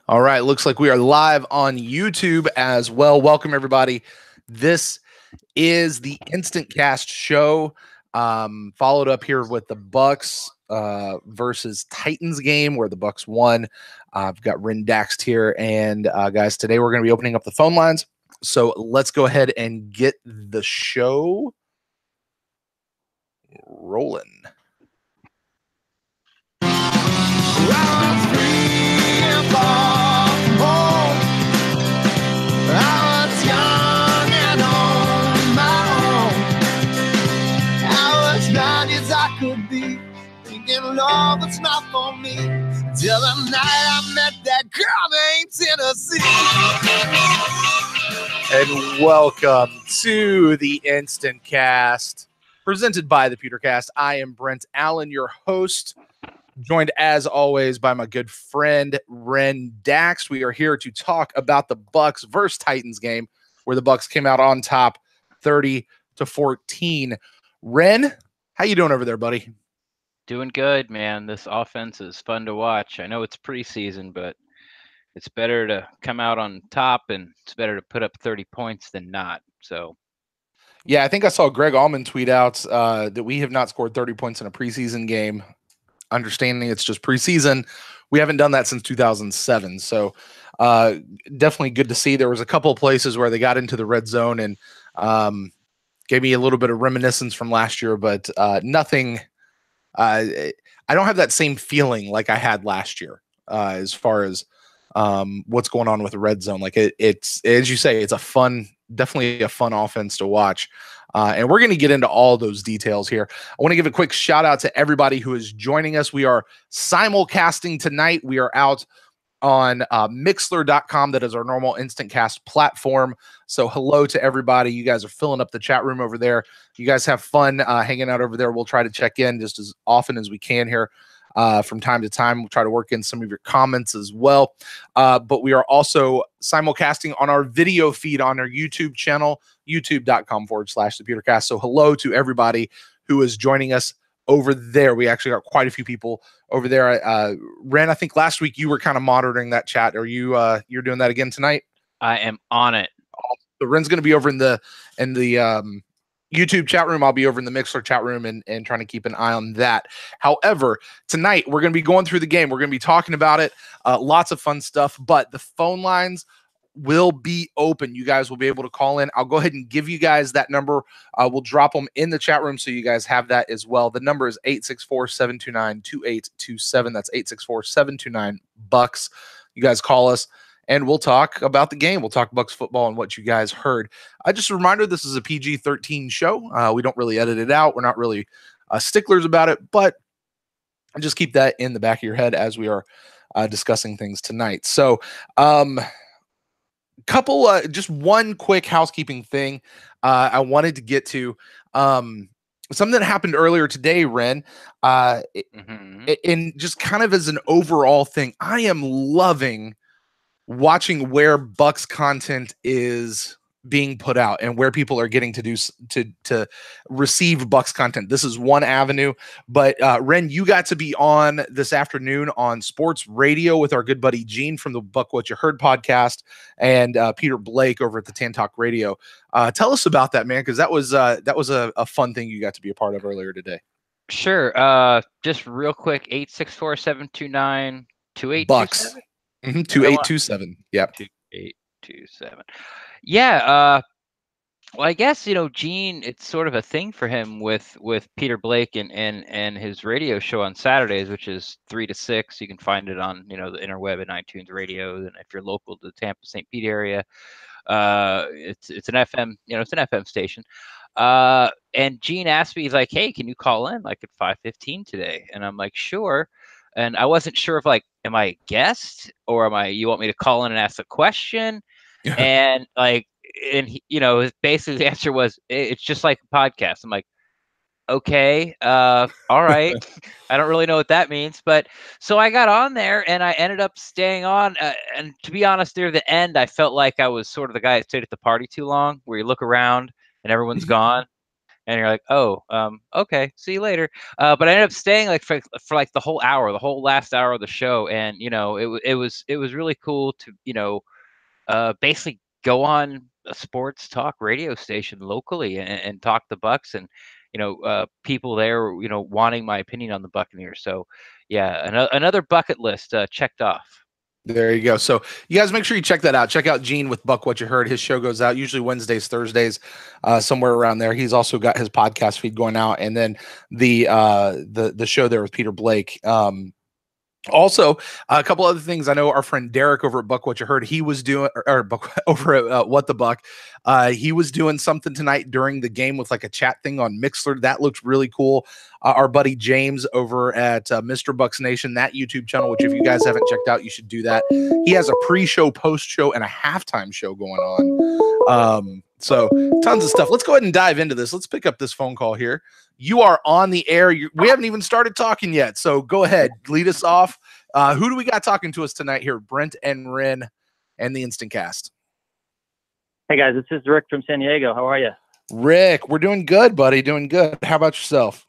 All right, looks like we are live on YouTube as well. Welcome, everybody. This is the InstantCast show, followed up here with the Bucs versus Titans game where the Bucs won. I've got Ren Daxt here, and guys, today we're going to be opening up the phone lines. So let's go ahead and get the show rolling. Love it's not for me till the night I met that girl named Tennessee. And welcome to the InstantCast presented by the Pewtercast. I am Brent Allen, your host, joined as always by my good friend Ren Daxt. We are here to talk about the Bucs versus Titans game where the Bucs came out on top 30-14. Ren, how you doing over there, buddy? Doing good, man. This offense is fun to watch. I know it's preseason, but it's better to come out on top, and it's better to put up 30 points than not. So, yeah, I think I saw Greg Allman tweet out that we have not scored 30 points in a preseason game. Understanding it's just preseason, we haven't done that since 2007. So, definitely good to see. There was a couple of places where they got into the red zone and gave me a little bit of reminiscence from last year, but nothing. I don't have that same feeling like I had last year as far as what's going on with the red zone. Like it's as you say, it's definitely a fun offense to watch. And we're going to get into all those details here. I want to give a quick shout out to everybody who is joining us. We are simulcasting tonight. We are out on Mixler.com. That is our normal InstantCast platform. So hello to everybody. You guys are filling up the chat room over there. You guys have fun hanging out over there. We'll try to check in just as often as we can here from time to time. We'll try to work in some of your comments as well. But we are also simulcasting on our video feed on our YouTube channel, youtube.com/thepewtercast. So hello to everybody who is joining us over there. We actually got quite a few people over there. Ren, I think last week you were kind of monitoring that chat. Are you're doing that again tonight? I am on it. So Ren's going to be over in the YouTube chat room. I'll be over in the Mixler chat room and trying to keep an eye on that. However, tonight we're going to be going through the game. We're going to be talking about it. Lots of fun stuff, but the phone lines will be open. You guys will be able to call in. I'll go ahead and give you guys that number. We'll drop them in the chat room so you guys have that as well. The number is 864-729-2827. That's 864-729-BUCS. You guys call us and we'll talk about the game. We'll talk Bucs football and what you guys heard. Just a reminder, this is a PG-13 show. We don't really edit it out. We're not really sticklers about it, but just keep that in the back of your head as we are discussing things tonight. So, just one quick housekeeping thing I wanted to get to. Something that happened earlier today, Ren, and just kind of as an overall thing, I am loving watching where Bucs content is being put out and where people are getting to receive Bucs content. This is one avenue, but Ren, you got to be on this afternoon on sports radio with our good buddy Gene from the Buck What You Heard podcast and Peter Blake over at the Tan Talk Radio. Tell us about that, man, because that was a fun thing you got to be a part of earlier today. Sure. Just real quick, 864-729-2827. Bucs. 2827. Yep. 2827. Yeah. Well, I guess, Gene, it's sort of a thing for him with Peter Blake and his radio show on Saturdays, which is 3 to 6. You can find it on, the interweb and iTunes Radio. And if you're local to the Tampa St. Pete area, it's an FM, it's an FM station. And Gene asked me, he's like, hey, can you call in like at 5:15 today? And I'm like, sure. And I wasn't sure if am I a guest or you want me to call in and ask a question? And he, basically the answer was, it's just like a podcast. I'm like, okay, all right. I don't really know what that means, but so I got on there and I ended up staying on. And to be honest, near the end, I felt like I was sort of the guy that stayed at the party too long, where you look around and everyone's gone. and you're like, oh, okay, see you later. But I ended up staying like for like the whole hour, the whole last hour of the show, and it was really cool to basically go on a sports talk radio station locally and talk the Bucs, and people there wanting my opinion on the Buccaneers. So yeah, another bucket list checked off. There you go. So you guys make sure you check that out. Check out Gene with Buck What You Heard. His show goes out usually Wednesdays, Thursdays, somewhere around there. He's also got his podcast feed going out, and then the show there with Peter Blake. Also, a couple other things. I know our friend Derek over at Buck What You Heard, he was doing, or Buck, over at What the Buck, he was doing something tonight during the game with like a chat thing on Mixler. That looked really cool. Our buddy James over at Mr. Bucks Nation, that YouTube channel, which if you guys haven't checked out, you should do that. He has a pre-show, post-show, and a halftime show going on. So tons of stuff. Let's go ahead and dive into this. Let's pick up this phone call here. You are on the air. We haven't even started talking yet. So go ahead, lead us off. Who do we got talking to us tonight here? Brent and Ren and the InstantCast. Hey guys, this is Rick from San Diego. How are you? Rick, we're doing good, buddy. Doing good. How about yourself?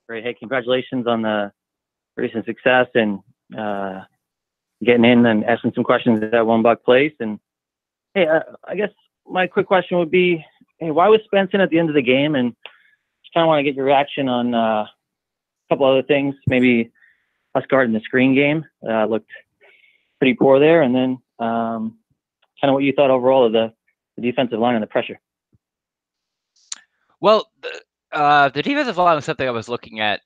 Great. Hey, congratulations on the recent success and getting in and asking some questions at One Buck Place. And hey, I guess my quick question would be, hey, why was Spence in at the end of the game? And just kind of want to get your reaction on a couple other things. Maybe us guarding the screen game looked pretty poor there. And then kind of what you thought overall of the defensive line and the pressure. Well, the defensive line was something I was looking at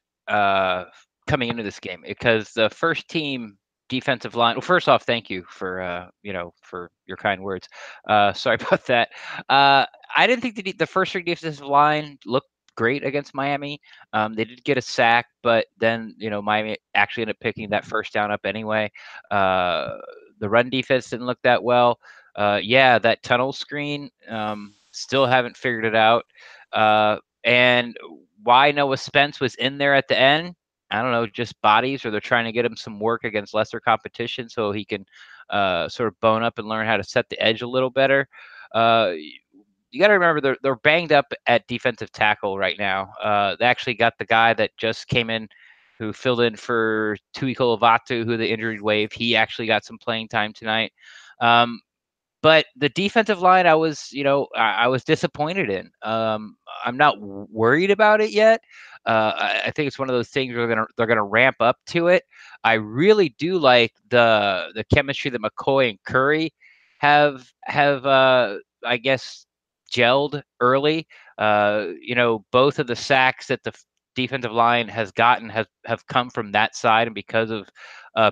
coming into this game, because the first team defensive line. Well, first off, thank you for for your kind words. Sorry about that. I didn't think the first string defensive line looked great against Miami. They did get a sack, but then Miami actually ended up picking that first down up anyway. The run defense didn't look that well. That tunnel screen, still haven't figured it out. And why Noah Spence was in there at the end, I don't know, just bodies, or they're trying to get him some work against lesser competition so he can sort of bone up and learn how to set the edge a little better. You got to remember they're banged up at defensive tackle right now. They actually got the guy that just came in, who filled in for Tui Kolovatu, who the injury waived. He actually got some playing time tonight. But the defensive line, I was disappointed in. I'm not worried about it yet. I think it's one of those things where they're gonna ramp up to it. I really do like the chemistry that McCoy and Curry have I guess gelled early. Both of the sacks that the defensive line has gotten have come from that side, and because of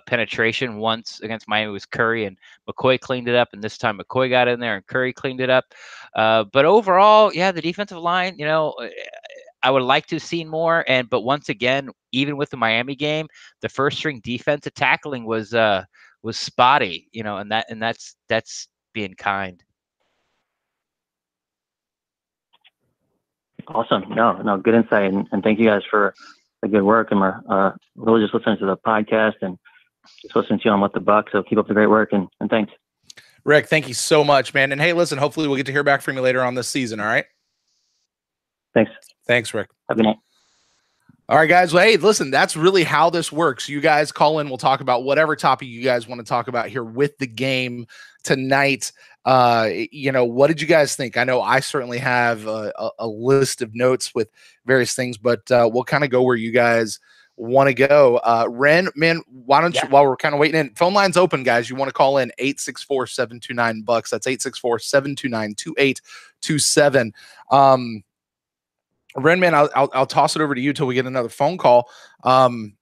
penetration. Once against Miami was Curry, and McCoy cleaned it up, and this time McCoy got in there and Curry cleaned it up. But overall, the defensive line, I would like to have seen more. But once again, even with the Miami game, the first string defensive tackling was spotty, and that's being kind. Awesome. No, good insight. And thank you guys for the good work. And we're really just listening to the podcast and just listening to you on What the Buck. So keep up the great work, and thanks. Rick, thank you so much, man. And hey, listen, hopefully we'll get to hear back from you later on this season. All right. Thanks, Rick. Have a good night. All right, guys. Well, hey, listen, that's really how this works. You guys call in. We'll talk about whatever topic you guys want to talk about here with the game tonight. What did you guys think? I know I certainly have a list of notes with various things, but we'll kind of go where you guys want to go. Ren, man, why don't you, while we're kind of waiting in, phone line's open, guys. You want to call in 864-729-BUCKS. That's 864-729-2827. Ren, man, I'll toss it over to you till we get another phone call.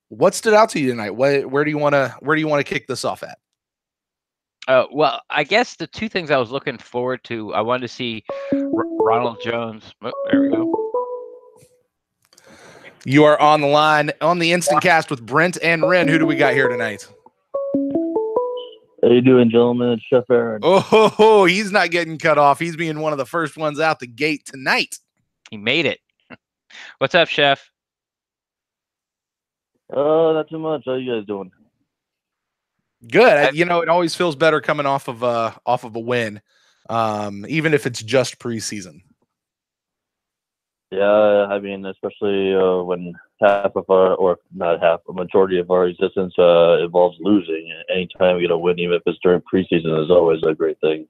What stood out to you tonight? Where do you want to kick this off at? Well, I guess the two things I was looking forward to, I wanted to see Ronald Jones. Oh, there we go. You are on the line on the InstantCast with Brent and Ren. Who do we got here tonight? How you doing, gentlemen? It's Chef Aaron. Oh, he's not getting cut off. He's being one of the first ones out the gate tonight. He made it. What's up, Chef? Not too much. How you guys doing? Good. It always feels better coming off of a win, even if it's just preseason. Yeah, I mean, especially when half of our, or not half, a majority of our existence involves losing. Anytime we get a win, even if it's during preseason, is always a great thing.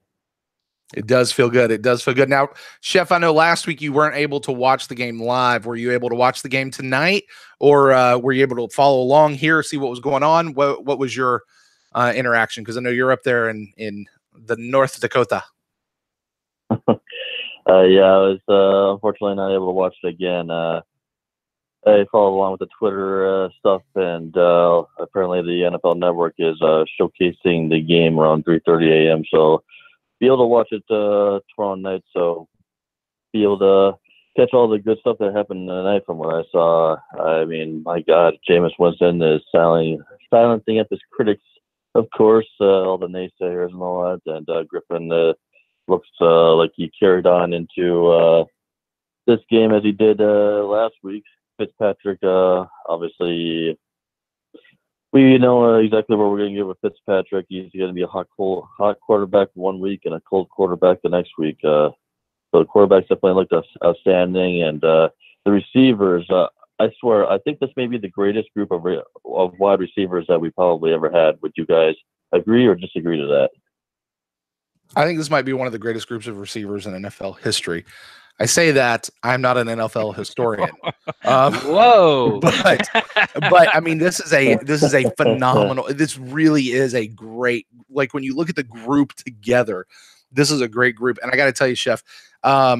It does feel good. It does feel good. Now, Chef, I know last week you weren't able to watch the game live. Were you able to watch the game tonight, or were you able to follow along here, see what was going on? What was your interaction? Because I know you're up there in the North Dakota. Yeah, I was unfortunately not able to watch it again. I followed along with the Twitter stuff, and apparently the NFL Network is showcasing the game around 3:30 a.m. So be able to watch it tomorrow night. So be able to catch all the good stuff that happened tonight from what I saw. I mean, my God, Jameis Winston is silencing up his critics, of course, all the naysayers and all that. And Griffin looks like he carried on into this game as he did last week. Fitzpatrick, obviously, we know exactly what we're going to get with Fitzpatrick. He's going to be a hot quarterback one week and a cold quarterback the next week. So the quarterbacks definitely looked outstanding, and the receivers. I swear, I think this may be the greatest group of wide receivers that we probably ever had. Would you guys agree or disagree to that? I think this might be one of the greatest groups of receivers in NFL history. I say that I'm not an NFL historian. Whoa! But I mean, this is a phenomenal. This really is a great. Like when you look at the group together, this is a great group. And I got to tell you, Chef, I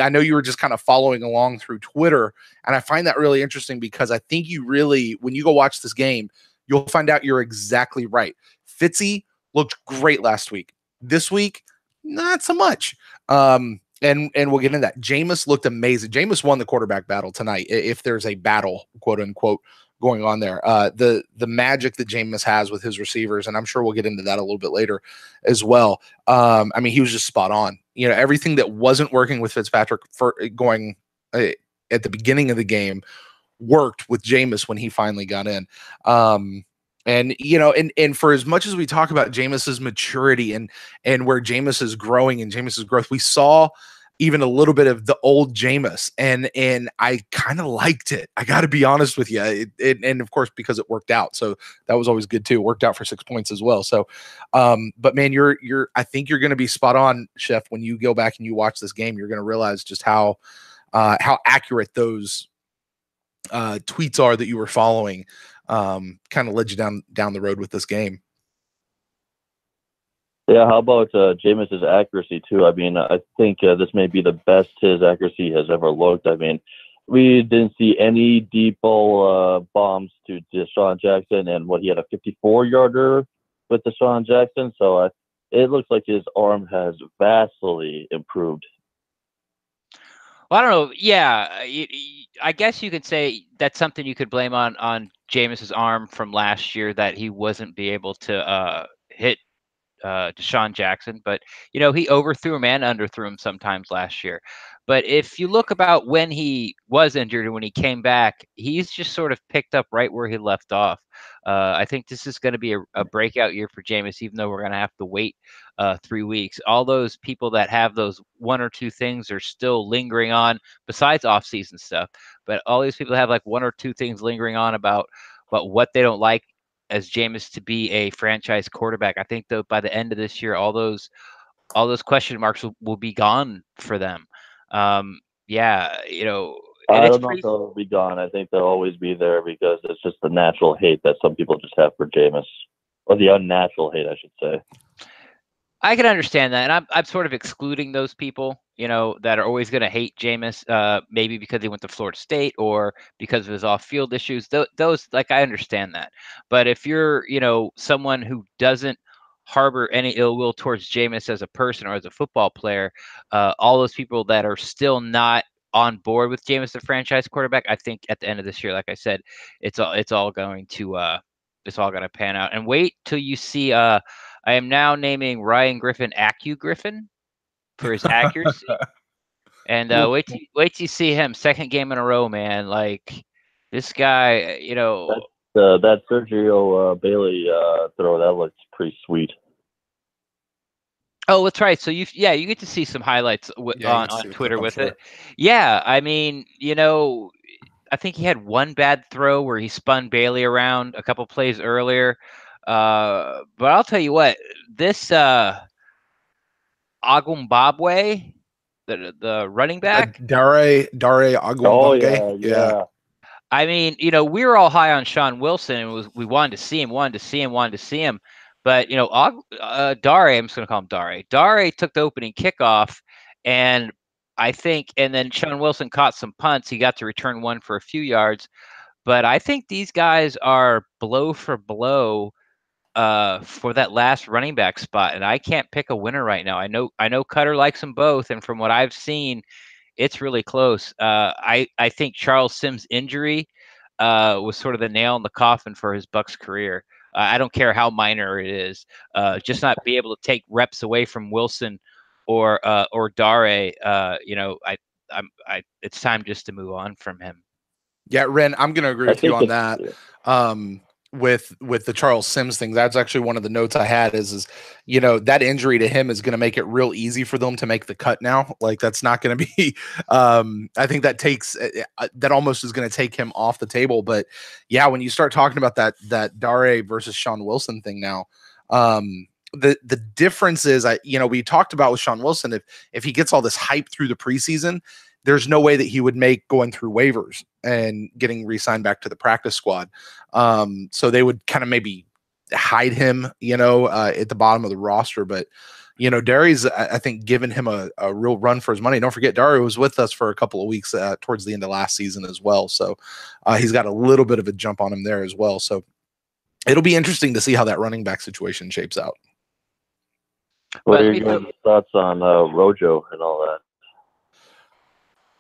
know you were just kind of following along through Twitter, and I find that really interesting because I think you really, when you go watch this game, you'll find out you're exactly right. Fitzy looked great last week. This week, not so much. And we'll get into that. Jameis looked amazing. Jameis won the quarterback battle tonight, if there's a battle, quote unquote, going on there. The magic that Jameis has with his receivers, and I'm sure we'll get into that a little bit later as well. I mean, he was just spot on. You know, everything that wasn't working with Fitzpatrick for going at the beginning of the game worked with Jameis when he finally got in. And you know, and for as much as we talk about Jameis's maturity and where Jameis is growing and Jameis's growth, we saw even a little bit of the old Jameis, and I kind of liked it. I got to be honest with you, and of course because it worked out, so that was always good too. It worked out for 6 points as well. So, but man, I think you're going to be spot on, Chef. When you go back and you watch this game, you're going to realize just how accurate those tweets are that you were following. Kind of led you down the road with this game. Yeah, how about Jameis's accuracy too? I mean, I think this may be the best his accuracy has ever looked. I mean, we didn't see any deep ball bombs to Deshaun Jackson, and he had a 54-yarder with Deshaun Jackson. So it looks like his arm has vastly improved. Well, I don't know. Yeah, I guess you could say that's something you could blame on Jameis's arm from last year, that he wasn't be able to hit Deshaun Jackson, but you know, he overthrew him and underthrew him sometimes last year. But if you look about when he was injured and when he came back, he's just sort of picked up right where he left off. I think this is going to be a breakout year for Jameis, even though we're going to have to wait 3 weeks. All those people that have those one or two things are still lingering on, besides off-season stuff. But all these people have like one or two things lingering on about what they don't like as Jameis to be a franchise quarterback. I think though by the end of this year, all those question marks will be gone for them. Yeah, you know, and I it's don't know if they'll be gone. I think they'll always be there because it's just the natural hate that some people just have for Jameis, or the unnatural hate, I should say. I can understand that, and I'm sort of excluding those people, you know, that are always going to hate Jameis, maybe because he went to Florida State or because of his off-field issues. Those, like, I understand that. But if you're, you know, someone who doesn't harbor any ill will towards Jameis as a person or as a football player, all those people that are still not on board with Jameis, the franchise quarterback, I think at the end of this year, like I said, it's all going to pan out. And wait till you see. I am now naming Ryan Griffin Acu Griffin for his accuracy. And wait till you see him, second game in a row, man. Like this guy, you know. That Sergio Bailey throw, that looks pretty sweet. Oh, that's right. So you get to see some highlights Yeah, you get to on see the clip, Twitter I'm with sure. it. Yeah, I mean, I think he had one bad throw where he spun Bailey around a couple plays earlier. But I'll tell you what, this Agumbabwe, the running back. Dare Oh Agwabunge. Yeah. yeah. I mean, we were all high on Sean Wilson, and we wanted to see him, But Dare, I'm just going to call him Dare. Dare took the opening kickoff, and and then Sean Wilson caught some punts. He got to return one for a few yards. But I think these guys are blow for blow for that last running back spot, and I can't pick a winner right now. I know Cutter likes them both, and from what I've seen, it's really close. I think Charles Sims' injury was sort of the nail in the coffin for his Bucs career. I don't care how minor it is, just not be able to take reps away from Wilson or Dare. It's time just to move on from him. Yeah, Ren, I'm going to agree I with you think on that. With the Charles Sims thing, that's actually one of the notes I had is that injury to him is going to make it real easy for them to make the cut now. Like that's not going to be. I think that takes that almost is going to take him off the table. But yeah, when you start talking about that Dare versus Sean Wilson thing now, the difference is we talked about with Sean Wilson, if he gets all this hype through the preseason, there's no way that he would make going through waivers and getting re-signed back to the practice squad. So they would kind of maybe hide him, at the bottom of the roster. But, Dary's, I think, given him a real run for his money. Don't forget, Dari was with us for a couple of weeks towards the end of last season as well. So he's got a little bit of a jump on him there as well. So it'll be interesting to see how that running back situation shapes out. What are your thoughts on Rojo and all that?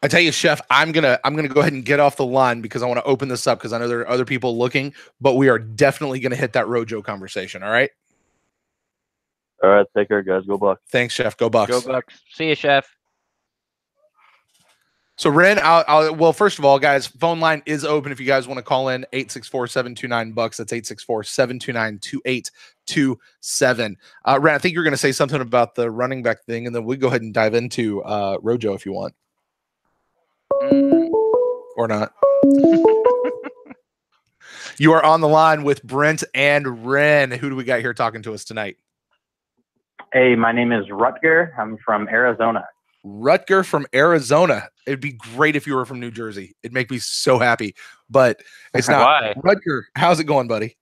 I tell you, Chef, I'm gonna go ahead and get off the line because I want to open this up because I know there are other people looking, but we are definitely gonna hit that Rojo conversation. All right. All right, take care, guys. Go Bucs. Thanks, Chef. Go Bucs. Go Bucs. See you, Chef. So Ren, well, first of all, guys, phone line is open if you guys want to call in 864-729-BUCS. That's 864-729-2827. Ren, I think you're going to say something about the running back thing, and then we go ahead and dive into Rojo if you want. Or not. You are on the line with Brent and Ren. Who do we got here talking to us tonight? Hey, my name is Rutger. I'm from Arizona. Rutger from Arizona. It'd be great if you were from New Jersey. It'd make me so happy, but it's not. Why? Rutger, how's it going, buddy?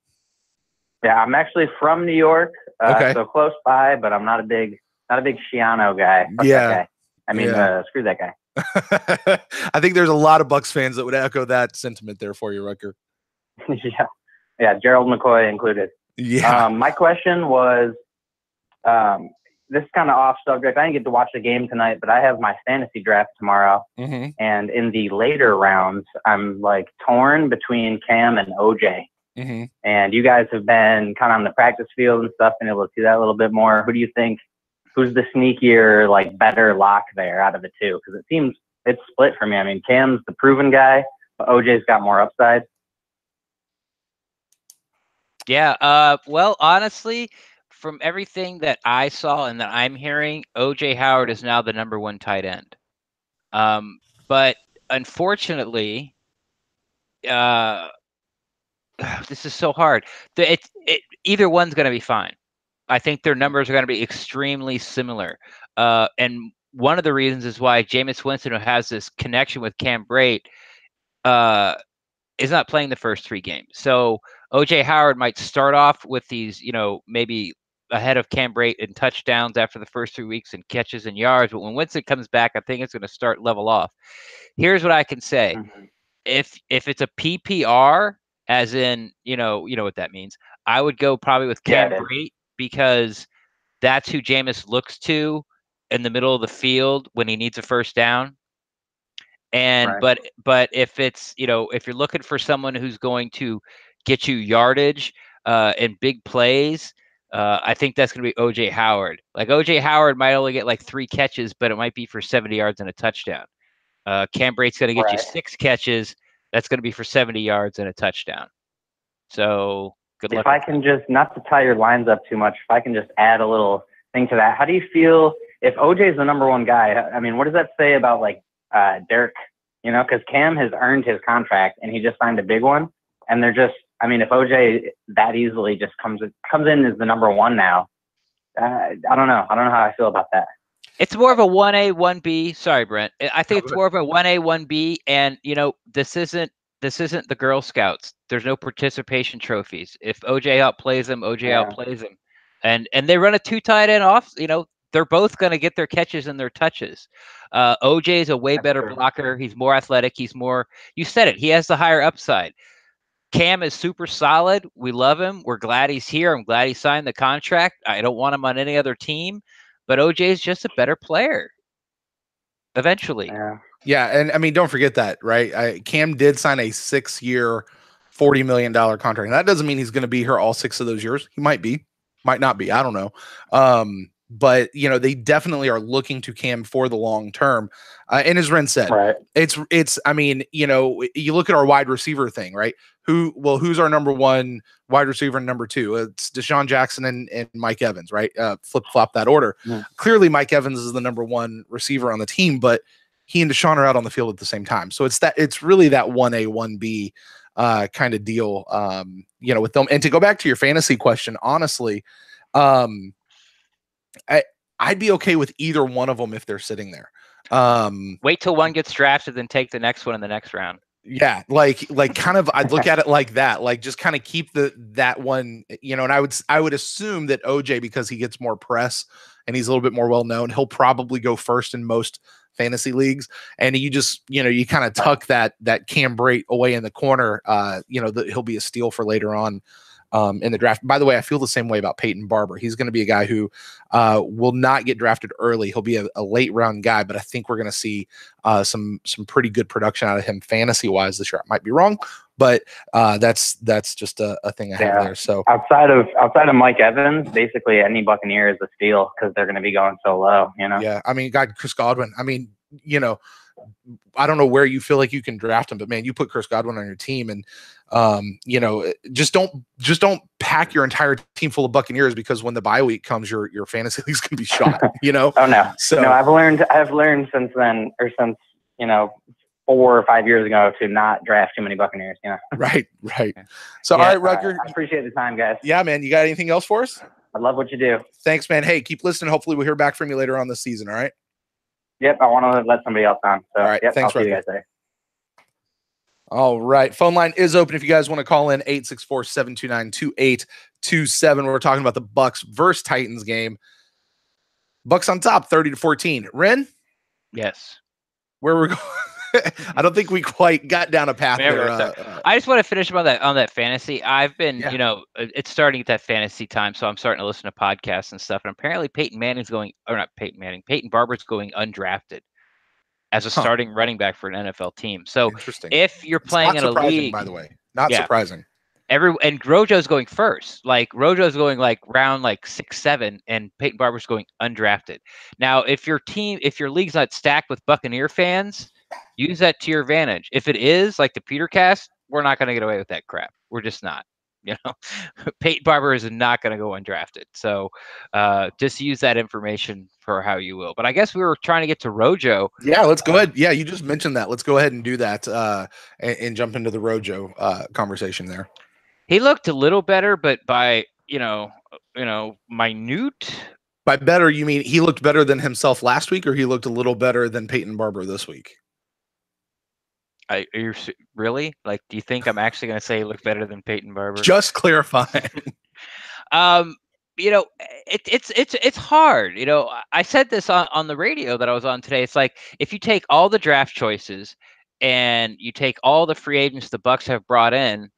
Yeah, I'm actually from New York, Okay. So close by, but I'm not a big Shiano guy. Fuck Yeah. that guy. I mean, screw that guy. I think there's a lot of Bucs fans that would echo that sentiment there for you, Rutger. Yeah, Gerald McCoy included. Yeah. My question was, this is kind of off subject. I didn't get to watch the game tonight, but I have my fantasy draft tomorrow. Mm-hmm. And in the later rounds, I'm like torn between Cam and OJ. Mm-hmm. And you guys have been kind of on the practice field and stuff, been able to see that a little bit more. Who do you think, who's the sneakier, like better lock there out of the two? Because it seems it's split for me. I mean, Cam's the proven guy, but OJ's got more upside. Yeah. Well, honestly, from everything that I saw and that I'm hearing, OJ Howard is now the number one tight end. But unfortunately, this is so hard. Either one's going to be fine. I think their numbers are going to be extremely similar. And one of the reasons is why Jameis Winston, who has this connection with Cam Brate, is not playing the first three games. So OJ Howard might start off with these, maybe ahead of Cam Brate in touchdowns after the first 3 weeks and catches and yards. But when Winston comes back, I think it's going to start level off. Here's what I can say. Mm-hmm. If it's a PPR, as in, you know what that means, I would go probably with Cam Brate because that's who Jameis looks to in the middle of the field when he needs a first down. And right. but if it's, if you're looking for someone who's going to get you yardage and big plays, I think that's going to be OJ Howard. Like OJ Howard might only get like 3 catches, but it might be for 70 yards and a touchdown. Cam Brate's going to get you 6 catches. That's going to be for 70 yards and a touchdown. So good luck. If I can just, not to tie your lines up too much, if I can just add a little thing to that. How do you feel if OJ is the number one guy? I mean, what does that say about like Dirk? You know, because Cam has earned his contract and he just signed a big one, and they're just. I mean, if OJ that easily just comes in as the number one now, I don't know. I don't know how I feel about that. It's more of a 1A, 1B. Sorry, Brent. I think it's more of a 1A, 1B. And, you know, this isn't the Girl Scouts. There's no participation trophies. If OJ outplays them, OJ outplays them. And they run a two tight end off. You know, they're both going to get their catches and their touches. OJ is a way better blocker. He's more athletic. He's more, you said it, he has the higher upside. Cam is super solid. We love him. We're glad he's here. I'm glad he signed the contract. I don't want him on any other team, but OJ is just a better player eventually. Yeah. And I mean, don't forget that, right? Cam did sign a 6-year, $40 million contract. And that doesn't mean he's going to be here all 6 of those years. He might be, might not be. I don't know. But you know, they definitely are looking to Cam for the long term. And as Ren said, it's, I mean, you know, you look at our wide receiver thing, right? Who's our number one wide receiver and number 2? It's Deshaun Jackson and Mike Evans, right? Flip flop that order. Clearly Mike Evans is the number 1 receiver on the team, but he and Deshaun are out on the field at the same time. So it's really that 1A, 1B kind of deal, you know, with them. And to go back to your fantasy question, honestly, I'd be okay with either one of them if they're sitting there. Wait till one gets drafted, then take the next one in the next round. Yeah, like kind of, I'd look at it like that, like just kind of keep that one, you know. And I would assume that OJ, because he gets more press and he's a little bit more well known, he'll probably go first in most fantasy leagues. And you just, you know, you kind of tuck that Cam Brate away in the corner. You know, he'll be a steal for later on in the draft. By the way, I feel the same way about Peyton Barber. He's going to be a guy who will not get drafted early. He'll be a late round guy, but I think we're going to see some pretty good production out of him fantasy wise this year. I might be wrong, but that's just a thing I have there. So outside of Mike Evans, basically any Buccaneer is a steal because they're going to be going so low, you know? Yeah. I mean, Chris Godwin, I mean, you know, I don't know where you feel like you can draft him, but man, you put Chris Godwin on your team and, you know, just don't pack your entire team full of Buccaneers, because when the bye week comes, your fantasy league's going to be shot, you know? Oh no. So no, I've learned since then, or since, you know, 4 or 5 years ago, to not draft too many Buccaneers, you know? Right. So, all right, Rutger. I appreciate the time, guys. Yeah, man. You got anything else for us? I love what you do. Thanks, man. Hey, keep listening. Hopefully we'll hear back from you later on this season. All right. Yep, I want to let somebody else on. So, all right, yep, thanks, I'll see you guys there. All right, phone line is open if you guys want to call in, 864-729-2827. We're talking about the Bucs versus Titans game. Bucs on top, 30-14. Ren? Yes. Where we're going? I don't think we quite got down a path there. I just want to finish on that fantasy. I've been, you know, it's starting at that fantasy time, so I'm starting to listen to podcasts and stuff. And apparently Peyton Barber's going undrafted as a starting running back for an NFL team. So if you're playing in a league, by the way, not surprising. And Rojo's going first. Like Rojo's going like round 6, 7, and Peyton Barber's going undrafted. Now, if your league's not stacked with Buccaneer fans, use that to your advantage. If it is, like the PeterCast, we're not going to get away with that crap. We're just not. You know, Peyton Barber is not going to go undrafted. So just use that information for how you will. But I guess we were trying to get to Rojo. Yeah, let's go ahead. Yeah, you just mentioned that. Let's go ahead and do that and jump into the Rojo conversation there. He looked a little better, but by, minute. By better, you mean he looked better than himself last week, or he looked a little better than Peyton Barber this week? You're really like? Do you think I'm actually going to say he looked better than Peyton Barber? Just clarifying. It's hard. You know, I said this on the radio that I was on today. It's like if you take all the draft choices and you take all the free agents the Bucs have brought in,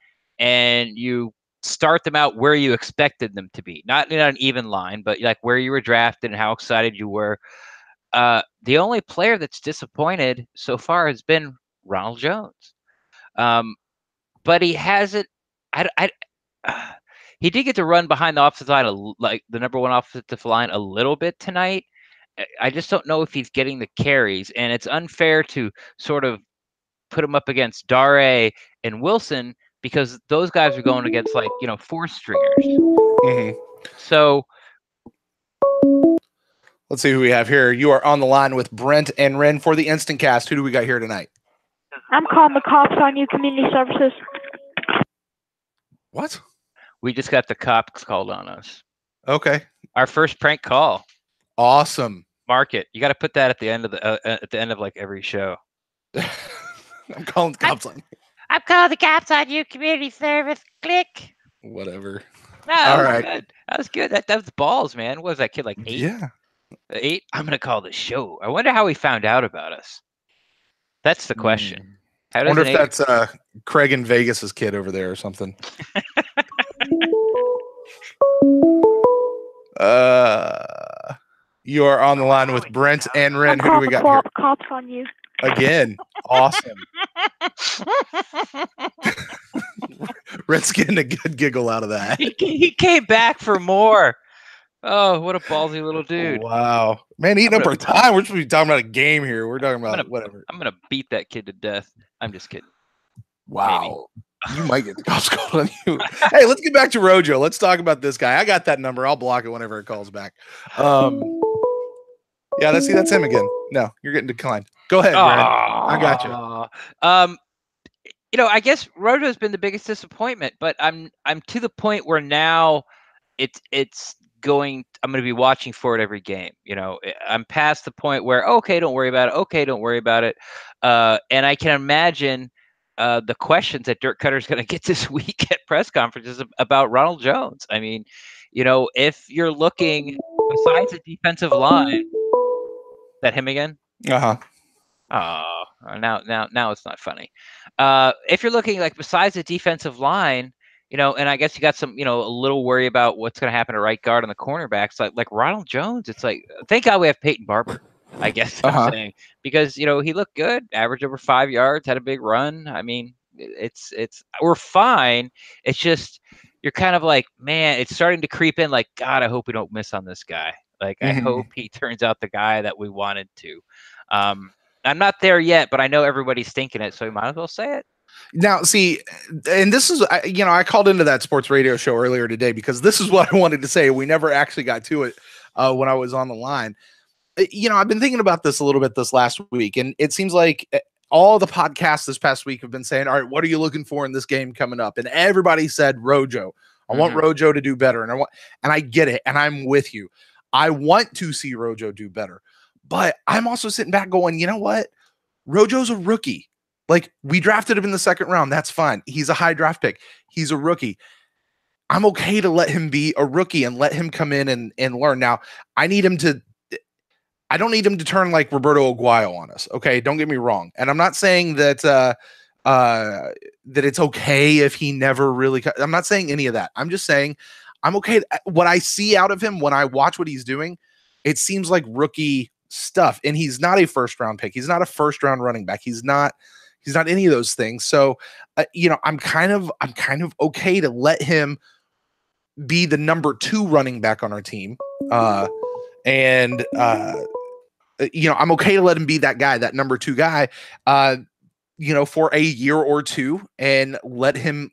and you start them out where you expected them to be, not in an even line, but like where you were drafted and how excited you were. The only player that's disappointed so far has been Ronald Jones. But he hasn't. He did get to run behind the offensive line, like the number 1 offensive line, a little bit tonight. I just don't know if he's getting the carries, and it's unfair to sort of put him up against Dare and Wilson because those guys are going against 4 stringers. Mm-hmm. So Let's see who we have here. You are on the line with Brent and Ren for the InstantCast. Who do we got here tonight? I'm calling the cops on you, community services. What? We just got the cops called on us. Okay. Our first prank call. Awesome. Mark it. You got to put that at the end of like every show. I'm calling the cops on you. I'm calling the cops on you, community service. Click. Whatever. No, All that was right. good. That was good. That was balls, man. What was that kid, like 8? Yeah. 8? I'm going to call the show. I wonder how he found out about us. That's the question. How I does wonder an if that's Craig in Vegas's kid over there or something. You are on the line with Brent and Ren. Who do we got here? Cops on you. Again. Awesome. Rent's getting a good giggle out of that. He came back for more. Oh, what a ballsy little dude. Wow. Man, eating up our time. We're supposed to be talking about a game here. We're talking about whatever. I'm going to beat that kid to death. I'm just kidding. Wow. Maybe. You might get the cops called on you. Hey, let's get back to Rojo. Let's talk about this guy. I got that number. I'll block it whenever it calls back. Yeah, that's him again. No, you're getting declined. Go ahead, Brad. I got you. I guess Rojo's been the biggest disappointment, but I'm to the point where now I'm going to be watching for it every game. I'm past the point where, okay, don't worry about it. Okay, don't worry about it. And I can imagine the questions that Dirk Cutter's going to get this week at press conferences about Ronald Jones. I mean, if you're looking besides the defensive line, is that him again? Uh-huh. Oh, now it's not funny. If you're looking like besides the defensive line, and I guess you got some, a little worry about what's going to happen to right guard and the cornerbacks, like Ronald Jones. It's like, thank God we have Peyton Barber, I guess I'm saying, because he looked good, averaged over 5 yards, had a big run. I mean, we're fine. It's just you're kind of like, man, it's starting to creep in. Like, God, I hope we don't miss on this guy. Like, I hope he turns out the guy that we wanted to. I'm not there yet, but I know everybody's thinking it, so we might as well say it. Now, see, and this is, I called into that sports radio show earlier today because this is what I wanted to say. We never actually got to it when I was on the line. I've been thinking about this a little bit this last week, and it seems like all the podcasts this past week have been saying, all right, what are you looking for in this game coming up? And everybody said Rojo. I want Rojo to do better, and I get it, and I'm with you. I want to see Rojo do better, but I'm also sitting back going, you know what? Rojo's a rookie. Like, we drafted him in the second round. That's fine. He's a high draft pick. He's a rookie. I'm okay to let him be a rookie and let him come in and learn. Now, I don't need him to turn like Roberto Aguayo on us. Okay. Don't get me wrong. And I'm not saying that, that it's okay if he never really, I'm not saying any of that. I'm just saying I'm okay. What I see out of him when I watch what he's doing, it seems like rookie stuff. And he's not a first round pick. He's not a first round running back. He's not any of those things. So, I'm kind of okay to let him be the number 2 running back on our team. I'm okay to let him be that guy, that number 2 guy, for a year or two and let him,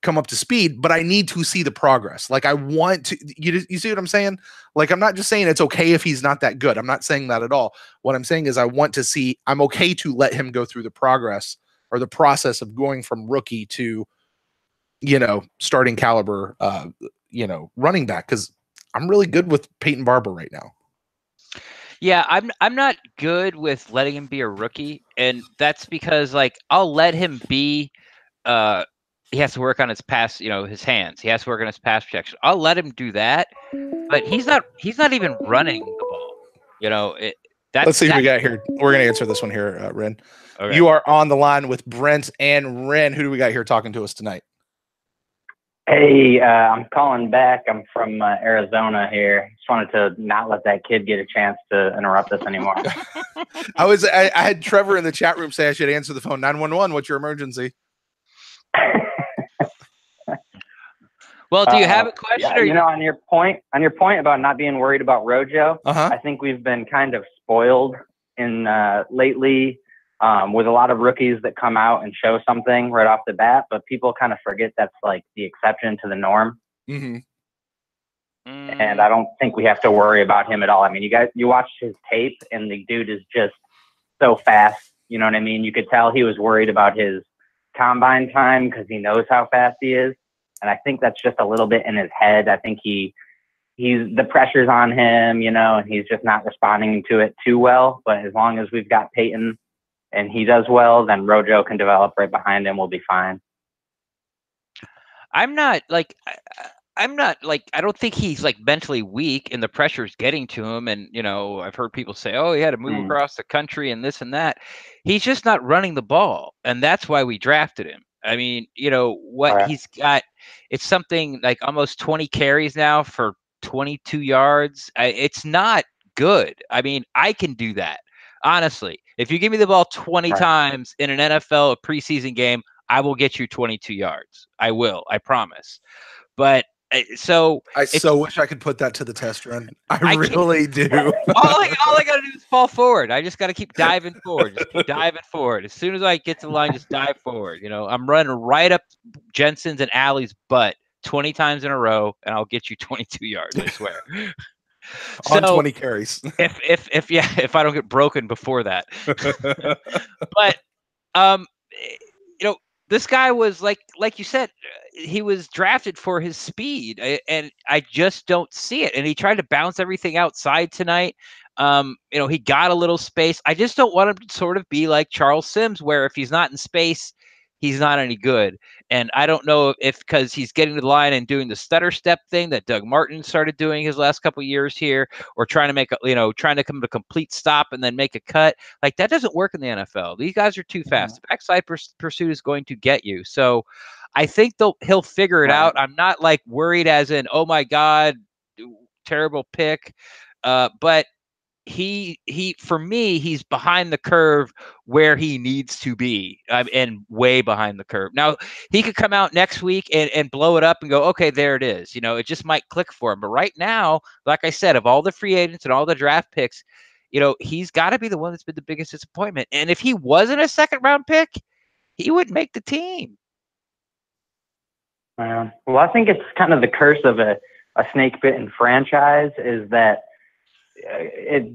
come up to speed, but I need to see the progress. Like, I want to, you see what I'm saying? Like, I'm not just saying it's okay if he's not that good. I'm not saying that at all. What I'm saying is I'm okay to let him go through the progress or the process of going from rookie to, starting caliber, running back. Cause I'm really good with Peyton Barber right now. Yeah, I'm not good with letting him be a rookie, and that's because I'll let him be he has to work on his pass, his hands. He has to work on his pass protection. I'll let him do that, but he's not even running the ball. Let's see who we got here. We're going to answer this one here, Ren. Okay. You are on the line with Brent and Ren. Who do we got here talking to us tonight? Hey, I'm calling back. I'm from Arizona here. Just wanted to not let that kid get a chance to interrupt us anymore. I had Trevor in the chat room say I should answer the phone. 911, what's your emergency? Well, do you have a question? Yeah, on your point about not being worried about Rojo, I think we've been kind of spoiled in lately with a lot of rookies that come out and show something right off the bat, but people kind of forget that's like the exception to the norm. Mm-hmm. And and I don't think we have to worry about him at all. I mean, you watched his tape, and the dude is just so fast. You know what I mean? You could tell he was worried about his combine time because he knows how fast he is. And I think that's just a little bit in his head. I think he's the pressure's on him, you know, and he's just not responding to it too well. But as long as we've got Peyton and he does well, then Rojo can develop right behind him. We'll be fine. I'm not like I don't think he's like mentally weak and the pressure's getting to him. And, you know, I've heard people say, oh, he had to move across the country and this and that. He's just not running the ball. And that's why we drafted him. I mean, you know, what he's got, it's something like almost 20 carries now for 22 yards. It's not good. I mean, I can do that. Honestly, if you give me the ball 20 times in an NFL preseason game, I will get you 22 yards. I will. I promise. But so I so wish I could put that to the test run. I really do. all I got to do is fall forward. I just got to keep diving forward. Just keep diving forward. As soon as I get to the line, just dive forward. You know, I'm running right up Jensen's and Allie's butt 20 times in a row, and I'll get you 22 yards. I swear. On 20 carries. If I don't get broken before that. But you know, this guy was like you said, he was drafted for his speed, and I just don't see it. And he tried to bounce everything outside tonight. You know, he got a little space. I just don't want him to sort of be like Charles Sims, where if he's not in space, he's not any good. And I don't know if because he's getting to the line and doing the stutter step thing that Doug Martin started doing his last couple of years here, or trying to come to a complete stop and then make a cut. Like that doesn't work in the NFL. These guys are too fast. The backside pursuit is going to get you. So I think he'll figure it out. I'm not like worried as in, oh my God, terrible pick. But he for me, he's behind the curve where he needs to be, and way behind the curve. Now he could come out next week and blow it up and go, okay, there it is. You know, it just might click for him. But right now, like I said, of all the free agents and all the draft picks, you know, he's got to be the one that's been the biggest disappointment. And if he wasn't a second round pick, he would make the team. Well, I think it's kind of the curse of a snake bitten franchise is that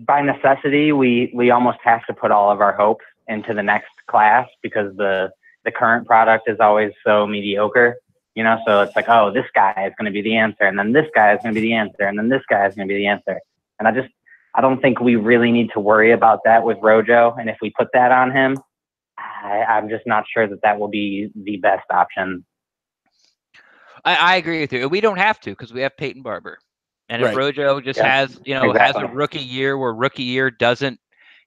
by necessity, we almost have to put all of our hope into the next class because the current product is always so mediocre, you know? So it's like, oh, this guy is going to be the answer. And then this guy is going to be the answer. And then this guy is going to be the answer. And I don't think we really need to worry about that with Rojo. And if we put that on him, I'm just not sure that will be the best option. I agree with you. We don't have to because we have Peyton Barber. And if Rojo just has a rookie year where rookie year doesn't,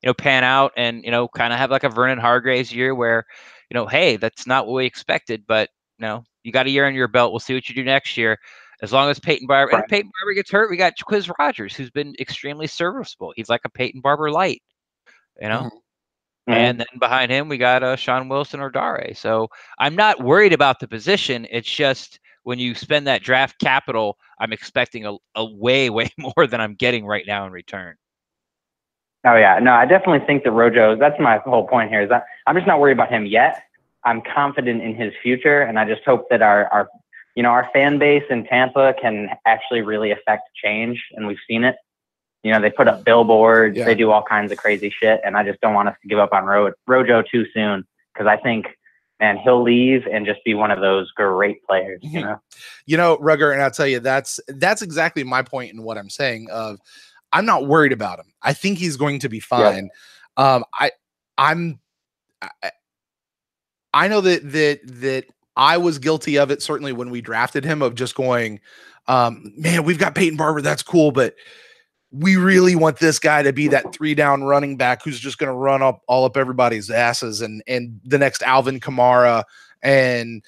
you know, pan out and, you know, kind of have like a Vernon Hargreaves year where, you know, hey, that's not what we expected, but you know, you got a year on your belt. We'll see what you do next year. As long as Peyton Barber, and if Peyton Barber gets hurt, we got Quiz Rogers, who's been extremely serviceable. He's like a Peyton Barber light, you know? And then behind him, we got Sean Wilson or Dare. So I'm not worried about the position. It's just, when you spend that draft capital, I'm expecting a way more than I'm getting right now in return. Oh, yeah. No, I definitely think that Rojo, that's my whole point here, is that I'm just not worried about him yet. I'm confident in his future, and I just hope that our fan base in Tampa can actually really affect change, and we've seen it. You know, they put up billboards, they do all kinds of crazy shit, and I just don't want us to give up on Rojo too soon, because I think – and he'll leave and just be one of those great players, you know? You know, Rugger, and I'll tell you, that's exactly my point in what I'm saying of I'm not worried about him. I think he's going to be fine. Yeah. I know that I was guilty of it, certainly when we drafted him, of just going, man, we've got Peyton Barber. That's cool. But we really want this guy to be that 3-down running back who's just going to run all up everybody's asses and the next Alvin Kamara and,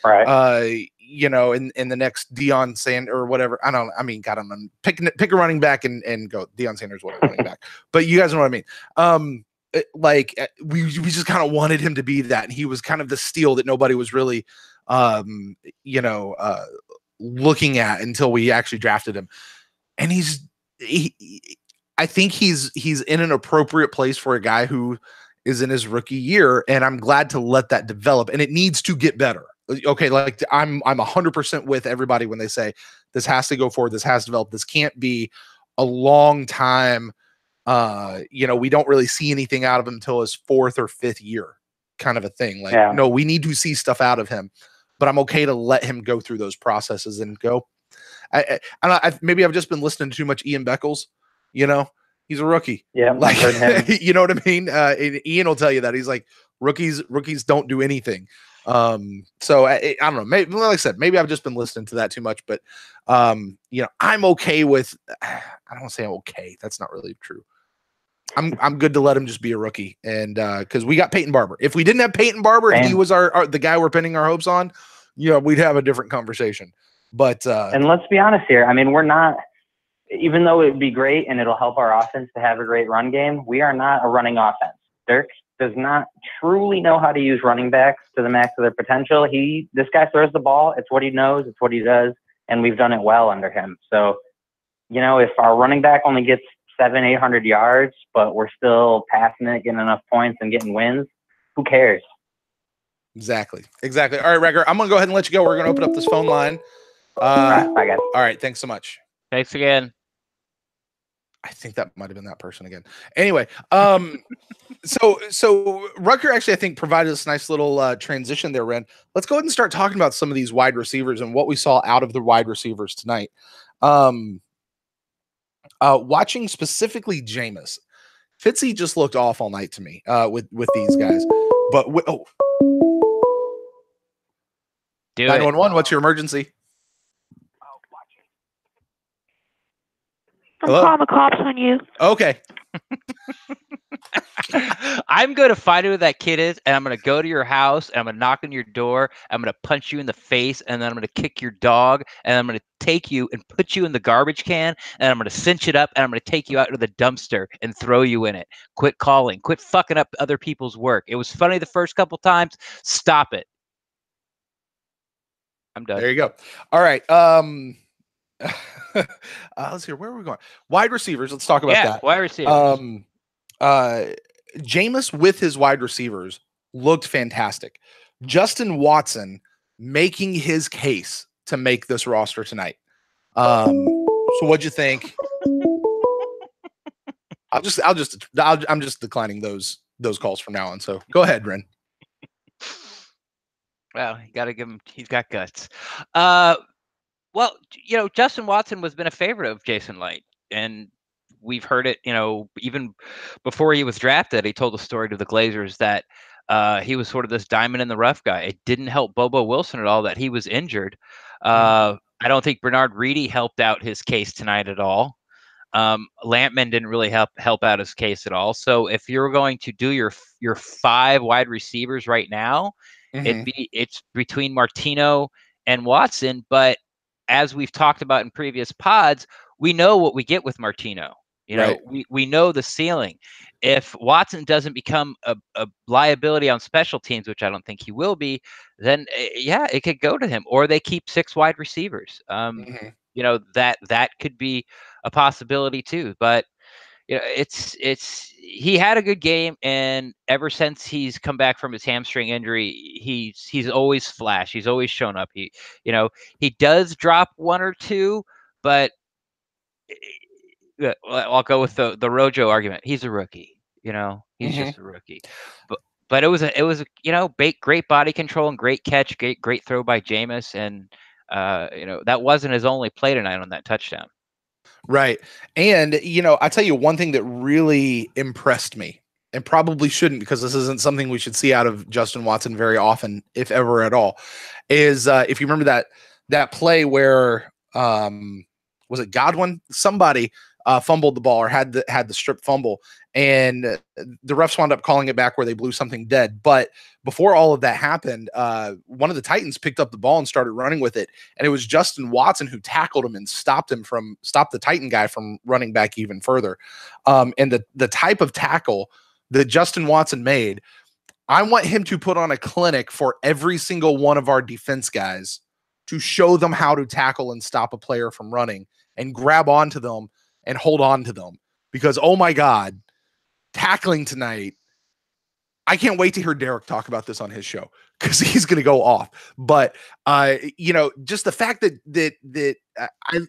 you know, and the next Deion Sanders or whatever. God, I don't know. Pick a running back and go Deion Sanders, whatever running back. But you guys know what I mean? We just kind of wanted him to be that. And he was kind of the steal that nobody was really, looking at until we actually drafted him. And I think he's in an appropriate place for a guy who is in his rookie year, and I'm glad to let that develop. And it needs to get better. Okay, like I'm 100% with everybody when they say This has to go forward. This has to develop. This can't be a long time. We don't really see anything out of him until his 4th or 5th year kind of a thing. Like, no, we need to see stuff out of him, but I'm okay to let him go through those processes and go. Maybe I've just been listening to too much Ian Beckles. He's a rookie. Yeah, like you know what I mean. Ian will tell you that he's like rookies don't do anything. So I don't know. Maybe, like I said, maybe I've just been listening to that too much. But I'm okay with. I don't want to say I'm okay. That's not really true. I'm good to let him just be a rookie, and because we got Peyton Barber. If we didn't have Peyton Barber and he was the guy we're pinning our hopes on, we'd have a different conversation. But and let's be honest here. I mean, we're not. Even though it would be great and it'll help our offense to have a great run game, we are not a running offense. Dirk does not truly know how to use running backs to the max of their potential. This guy throws the ball. It's what he knows. It's what he does. And we've done it well under him. So, if our running back only gets 700-800 yards, but we're still passing it, getting enough points and getting wins, who cares? Exactly. All right, Recker, I'm going to go ahead and let you go. We're going to open up this phone line. All right, bye, guys. All right. Thanks so much. Thanks again. I think that might have been that person again. Anyway, so Rucker actually, I think, provided this nice little transition there, Ren. Let's go ahead and start talking about some of these wide receivers and what we saw out of the wide receivers tonight. Watching specifically Jameis, Fitzy just looked off all night to me with these guys. But 911, what's your emergency? I'm calling the cops on you. Okay. I'm going to find out who that kid is, and I'm going to go to your house, and I'm going to knock on your door. I'm going to punch you in the face, and then I'm going to kick your dog, and I'm going to take you and put you in the garbage can, and I'm going to cinch it up, and I'm going to take you out to the dumpster and throw you in it. Quit calling. Quit fucking up other people's work. It was funny the first couple times. Stop it. I'm done. There you go. All right. Let's hear. Where are we going? Wide receivers. Let's talk about that. Wide receivers. Jameis with his wide receivers looked fantastic. Justin Watson making his case to make this roster tonight. So what'd you think? I'm just declining those calls from now on. So go ahead, Ren. Well, you got to give him. He's got guts. Well, Justin Watson has been a favorite of Jason Light, and we've heard it, even before he was drafted. He told a story to the Glazers that he was sort of this diamond in the rough guy. It didn't help Bobo Wilson at all that he was injured. I don't think Bernard Reedy helped out his case tonight at all. Lampman didn't really help out his case at all. So if you're going to do your 5 wide receivers right now, it's between Martino and Watson. But as we've talked about in previous pods, we know what we get with Martino. We know the ceiling. If Watson doesn't become a liability on special teams, which I don't think he will be, then it could go to him, or they keep 6 wide receivers. That could be a possibility too. But he had a good game, and ever since he's come back from his hamstring injury, he's always flashed. He's always shown up. He does drop 1 or 2, but I'll go with the Rojo argument. He's a rookie. He's just a rookie. But it was great body control and great catch, great throw by Jameis, and that wasn't his only play tonight on that touchdown. Right. And, I tell you one thing that really impressed me, and probably shouldn't, because this isn't something we should see out of Justin Watson very often, if ever at all, is if you remember that play where, was it Godwin? Somebody fumbled the ball or had the strip fumble, and the refs wound up calling it back where they blew something dead. But before all of that happened, one of the Titans picked up the ball and started running with it, and it was Justin Watson who tackled him and stopped the Titan guy from running back even further. And the type of tackle that Justin Watson made, I want him to put on a clinic for every single one of our defense guys to show them how to tackle and stop a player from running and grab onto them and hold on to them. Because, oh my God, tackling tonight, I can't wait to hear Derek talk about this on his show because he's going to go off. But just the fact that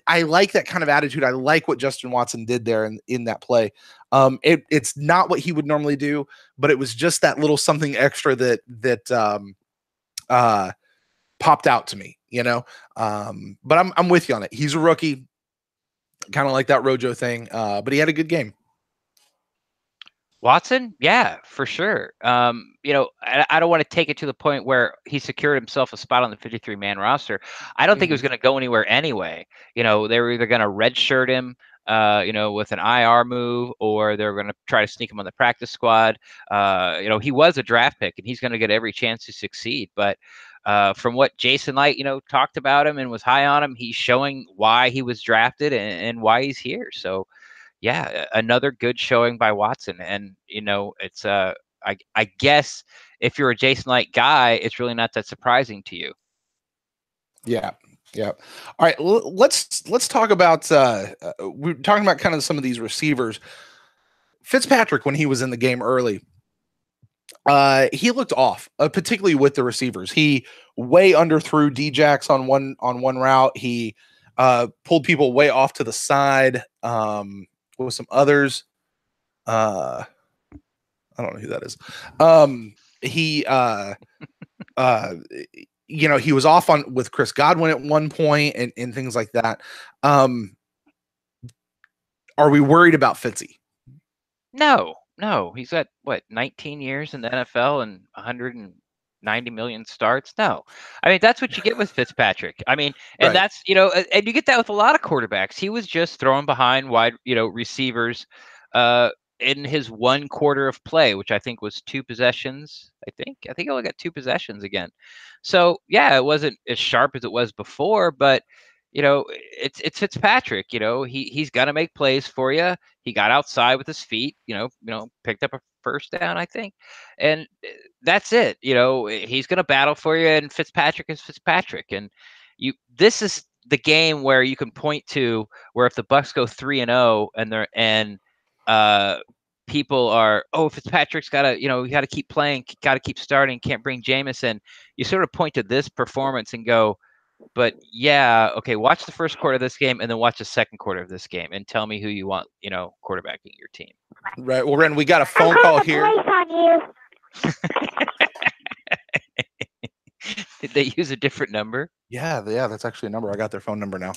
I like that kind of attitude. I like what Justin Watson did there in that play. It's not what he would normally do, but it was just that little something extra that popped out to me. But I'm with you on it. He's a rookie, kind of like that Rojo thing. But he had a good game. Watson, yeah, for sure. I don't want to take it to the point where he secured himself a spot on the 53-man roster. I don't think he was going to go anywhere anyway. They were either going to redshirt him, with an IR move, or they're going to try to sneak him on the practice squad. He was a draft pick, and he's going to get every chance to succeed. But from what Jason Light, talked about him and was high on him, he's showing why he was drafted and why he's here. So, yeah, another good showing by Watson. And, it's I guess if you're a Jason Light guy, it's really not that surprising to you. Yeah. Yeah. All right. Let's talk about we're talking about kind of some of these receivers. Fitzpatrick, when he was in the game early, he looked off, particularly with the receivers. He way underthrew D-Jax on one route. He pulled people way off to the side with some others. I don't know who that is. He he was off with Chris Godwin at one point and things like that. Are we worried about Fitzy? No. He's got 19 years in the NFL and 190 million starts. No, I mean, that's what you get with Fitzpatrick. I mean, and Right. that's, and you get that with a lot of quarterbacks. He was just throwing behind wide, receivers, in his one quarter of play, which I think was 2 possessions. I think he only got 2 possessions again. So yeah, it wasn't as sharp as it was before, but it's Fitzpatrick. He's gonna make plays for you. He got outside with his feet. Picked up a first down, I think, and that's it. He's gonna battle for you, and Fitzpatrick is Fitzpatrick. And this is the game where you can point to where if the Bucs go 3-0 and people are, Fitzpatrick's got to, you got to keep playing, got to keep starting, can't bring Jameis in. You sort of point to this performance and go, but yeah, okay, watch the first quarter of this game and then watch the second quarter of this game and tell me who you want, quarterbacking your team. Right. Well, Ren, we got a phone call here. On you. Did they use a different number? Yeah, that's actually a number. I got their phone number now.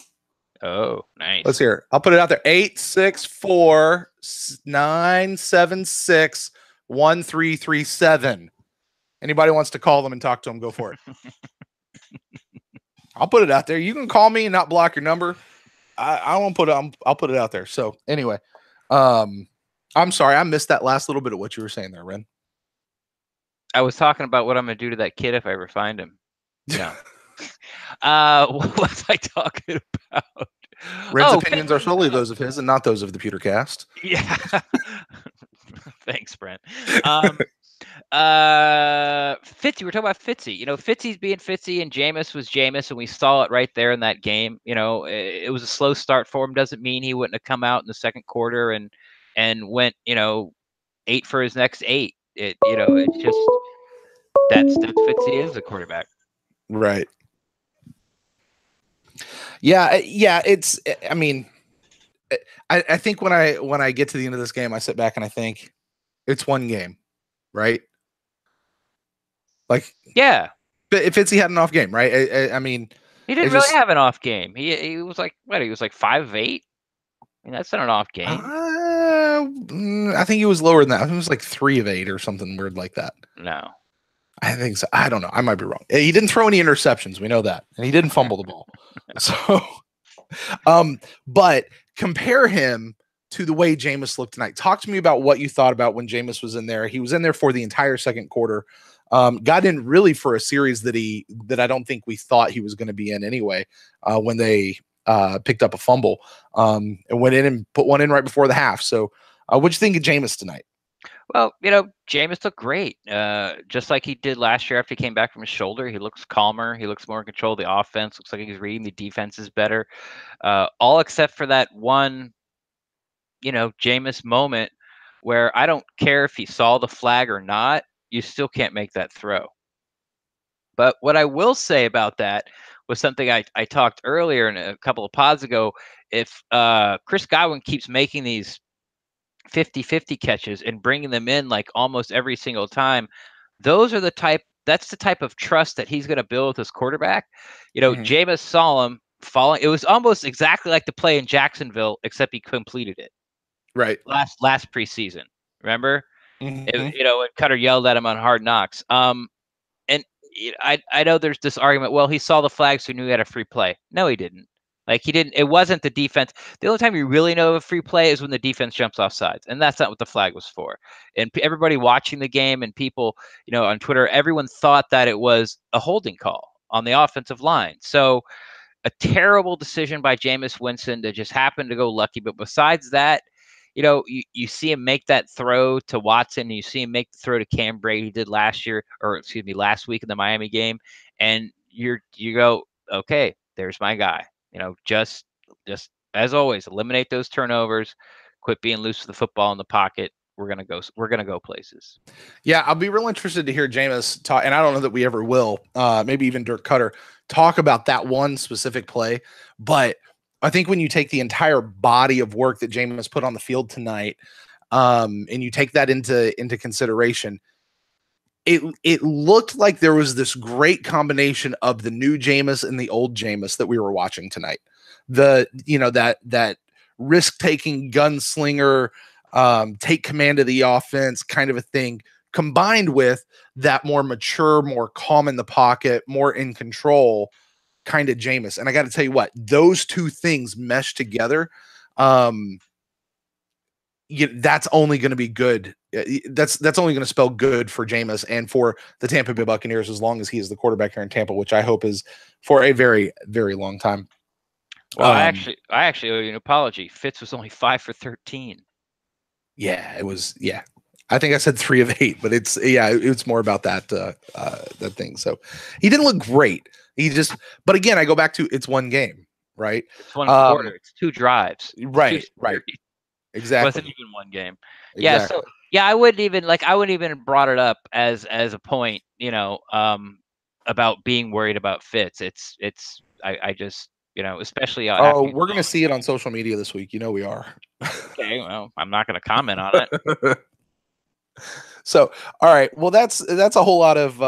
Oh, nice. Let's hear it. I'll put it out there. 864-976-1337. Anybody wants to call them and talk to them, go for it. I'll put it out there. You can call me and not block your number. I won't put it. I'll put it out there. So anyway, I'm sorry. I missed that last little bit of what you were saying there, Ren. I was talking about what I'm going to do to that kid if I ever find him. No. What was I talking about? Ren's opinions are solely those of his and not those of the Pewtercast. Yeah. Thanks, Brent. Fitzy, we're talking about Fitzy. Fitzy's being Fitzy and Jameis was Jameis, and we saw it right there in that game. It was a slow start for him. Doesn't mean he wouldn't have come out in the second quarter and went, 8 for his next 8. It's just that's Fitzy is a quarterback. Right. Yeah. It's. I mean, I think when I get to the end of this game, I sit back and I think it's one game, right? Like, yeah. But if Fitzy had an off game, right? I mean, he didn't really have an off game. He was like what? He was like 5 of 8. I mean, that's not an off game. I think he was lower than that. I think it was like 3 of 8 or something weird like that. No. I think so. I don't know. I might be wrong. He didn't throw any interceptions. We know that. And he didn't fumble the ball. So, but compare him to the way Jameis looked tonight. Talk to me about what you thought about when Jameis was in there. He was in there for the entire second quarter. Got in really for a series that I don't think we thought he was going to be in anyway, when they picked up a fumble and went in and put one in right before the half. So what'd you think of Jameis tonight? Well, Jameis looked great, just like he did last year after he came back from his shoulder. He looks calmer. He looks more in control of the offense. Looks like he's reading the defenses better, all except for that one, Jameis moment where I don't care if he saw the flag or not. you still can't make that throw. But what I will say about that was something I talked earlier in a couple of pods ago. If Chris Godwin keeps making these 50-50 catches and bringing them in like almost every single time, that's the type of trust that he's going to build with his quarterback. Jameis saw him falling. It was almost exactly like the play in Jacksonville, except he completed it. Right. Last preseason. Remember? Mhm. And Cutter yelled at him on Hard Knocks. And I know there's this argument. Well, he saw the flag, so he knew he had a free play. No, he didn't. Like he didn't. It wasn't the defense. The only time you really know a free play is when the defense jumps off sides, and that's not what the flag was for. And everybody watching the game and people, on Twitter, everyone thought that it was a holding call on the offensive line. So a terrible decision by Jameis Winston that just happened to go lucky. But besides that, you see him make that throw to Watson, and you see him make the throw to Cam Brady he did last week in the Miami game, and you go, okay, there's my guy. Just as always, eliminate those turnovers, quit being loose with the football in the pocket. We're gonna go places. Yeah, I'll be real interested to hear Jameis talk, and I don't know that we ever will. Maybe even Dirk Cutter talk about that one specific play, but I think when you take the entire body of work that Jameis put on the field tonight, and you take that into that it looked like there was this great combination of the new Jameis and the old Jameis that we were watching tonight. That risk-taking gunslinger, take command of the offense kind of a thing, combined with that more mature, more calm in the pocket, more in control kind of Jameis. And I got to tell you what, those two things mesh together. That's only going to be good. That's only going to spell good for Jameis and for the Tampa Bay Buccaneers as long as he is the quarterback here in Tampa, which I hope is for a very, very long time. Well, I actually owe you an apology. Fitz was only 5 for 13. Yeah, it was. Yeah, I think I said 3 of 8, but it's more about that thing. So he didn't look great. But again, I go back to it's one game, right? It's one quarter. It's 2 drives. Right. Exactly. It wasn't even one game. Exactly. Yeah. So I wouldn't even have brought it up as a point, about being worried about Fitz. I just, especially. We're going to see it on social media this week. We are. Okay. Well, I'm not going to comment on it. So, all right. Well, that's a whole lot of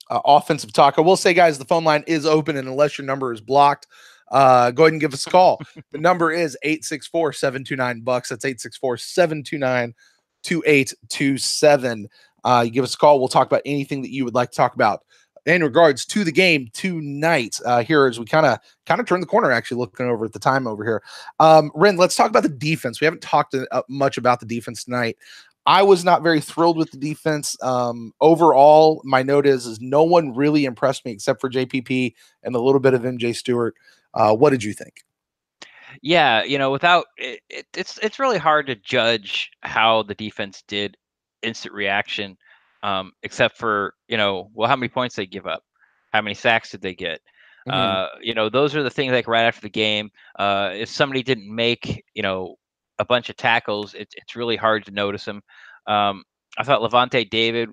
offensive talk. I will say, guys, the phone line is open, and unless your number is blocked, go ahead and give us a call. The number is 864-729-BUCS. That's 864-729-2827. You give us a call. We'll talk about anything that you would like to talk about in regards to the game tonight. Here as we kind of turn the corner, actually looking over at the time over here. Ren, let's talk about the defense. We haven't talked much about the defense tonight. I was not very thrilled with the defense. Overall, my note is no one really impressed me except for JPP and a little bit of MJ Stewart. What did you think? Yeah, without it's really hard to judge how the defense did instant reaction, except for how many points they give up, how many sacks did they get. Those are the things like right after the game. If somebody didn't make a bunch of tackles, it's really hard to notice them. I thought Levante David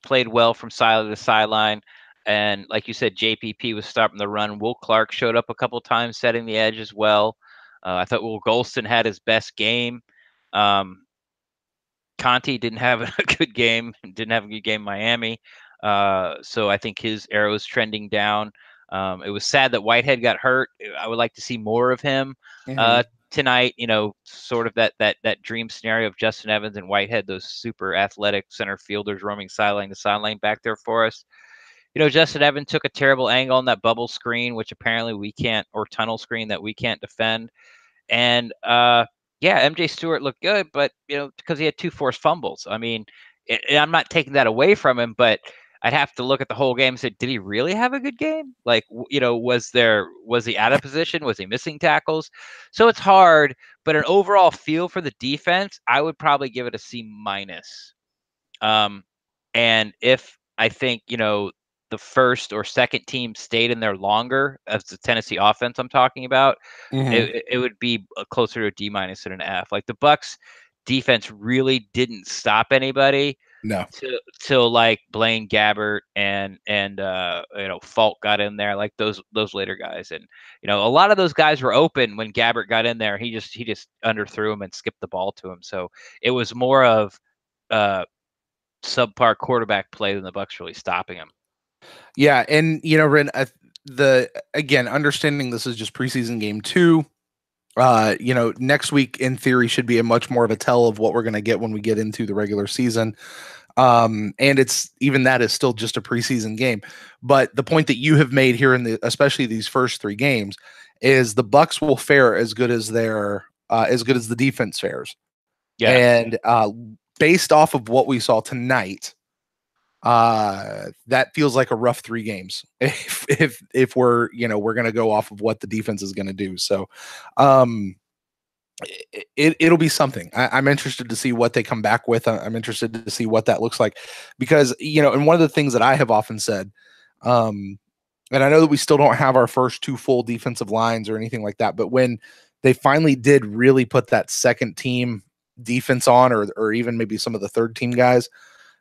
played well from side to sideline. And like you said, JPP was stopping the run. Will Clark showed up a couple times setting the edge as well. I thought Will Golston had his best game. Conti didn't have a good game. Didn't have a good game in Miami. So I think his arrow is trending down. It was sad that Whitehead got hurt. I would like to see more of him tonight. Sort of that dream scenario of Justin Evans and Whitehead, those super athletic center fielders roaming sideline to sideline back there for us. Justin Evans took a terrible angle on that bubble screen, which apparently we can't, or tunnel screen that we can't defend. And MJ Stewart looked good, but because he had 2 forced fumbles. I mean, I'm not taking that away from him, but I'd have to look at the whole game and say, did he really have a good game? Like, was he out of position? Was he missing tackles? So it's hard, but an overall feel for the defense, I would probably give it a C-. And if I think, the first or second team stayed in there longer, as the Tennessee offense I'm talking about, it would be closer to a D- than an F. Like the Bucs defense really didn't stop anybody, No. till like Blaine Gabbert and Falk got in there, like those later guys. And a lot of those guys were open when Gabbert got in there. He just underthrew him and skipped the ball to him. So it was more of subpar quarterback play than the Bucs really stopping him. Yeah, and Ren, again, understanding this is just preseason game 2. Next week in theory should be a much more of a tell of what we're going to get when we get into the regular season. And it's even that is still just a preseason game. But the point that you have made here especially these first 3 games is the Bucs will fare as good as the defense fares. Yeah. And based off of what we saw tonight, that feels like a rough 3 games if we're going to go off of what the defense is going to do. So it'll be something. I'm interested to see what they come back with. I'm interested to see what that looks like, because and one of the things that I have often said, and I know that we still don't have our first 2 full defensive lines or anything like that, but when they finally did really put that second team defense on, or even maybe some of the third team guys,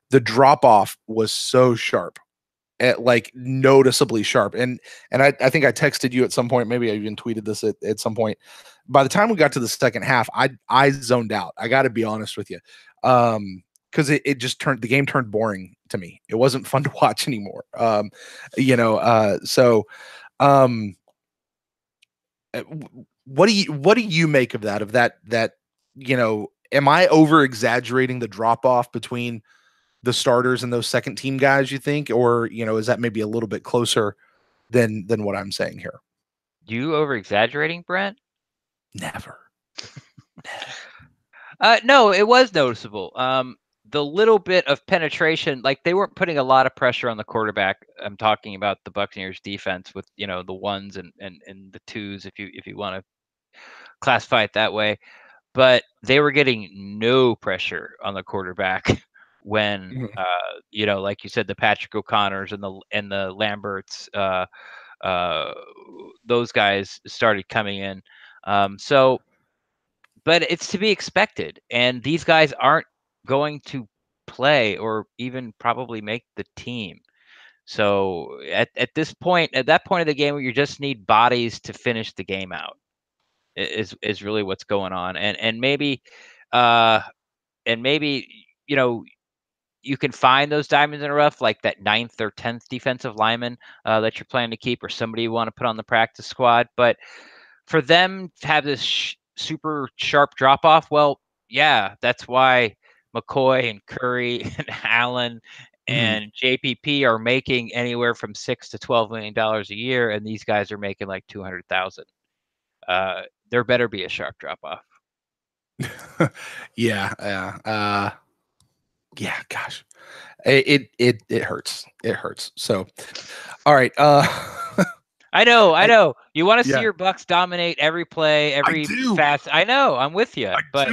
the drop off was so sharp, like noticeably sharp. And I think I texted you at some point, maybe I even tweeted this at some point. By the time we got to the second half, I zoned out. I got to be honest with you. Because it just the game turned boring to me. It wasn't fun to watch anymore. What do you make of that, am I over exaggerating the drop off between the starters and those second team guys, you think, or is that maybe a little bit closer than what I'm saying here? You over exaggerating, Brent? Never. No, it was noticeable. The little bit of penetration, like they weren't putting a lot of pressure on the quarterback. I'm talking about the Buccaneers defense with the 1s and the 2s, if you want to classify it that way. But they were getting no pressure on the quarterback when like you said, the Patrick O'Connors and the Lamberts, those guys started coming in. But it's to be expected, and these guys aren't going to play or even probably make the team. So at that point of the game where you just need bodies to finish the game out is really what's going on. And maybe you can find those diamonds in the rough, like that 9th or 10th defensive lineman that you're planning to keep, or somebody you want to put on the practice squad. But for them to have this super sharp drop off, well, yeah, that's why McCoy and Curry and Allen and JPP are making anywhere from $6 to $12 million a year, and these guys are making like 200,000. There better be a sharp drop off. Yeah. Gosh, it hurts. It hurts. So, all right. I know. You want to see your Bucs dominate every play, every fast. I know. I'm with you. But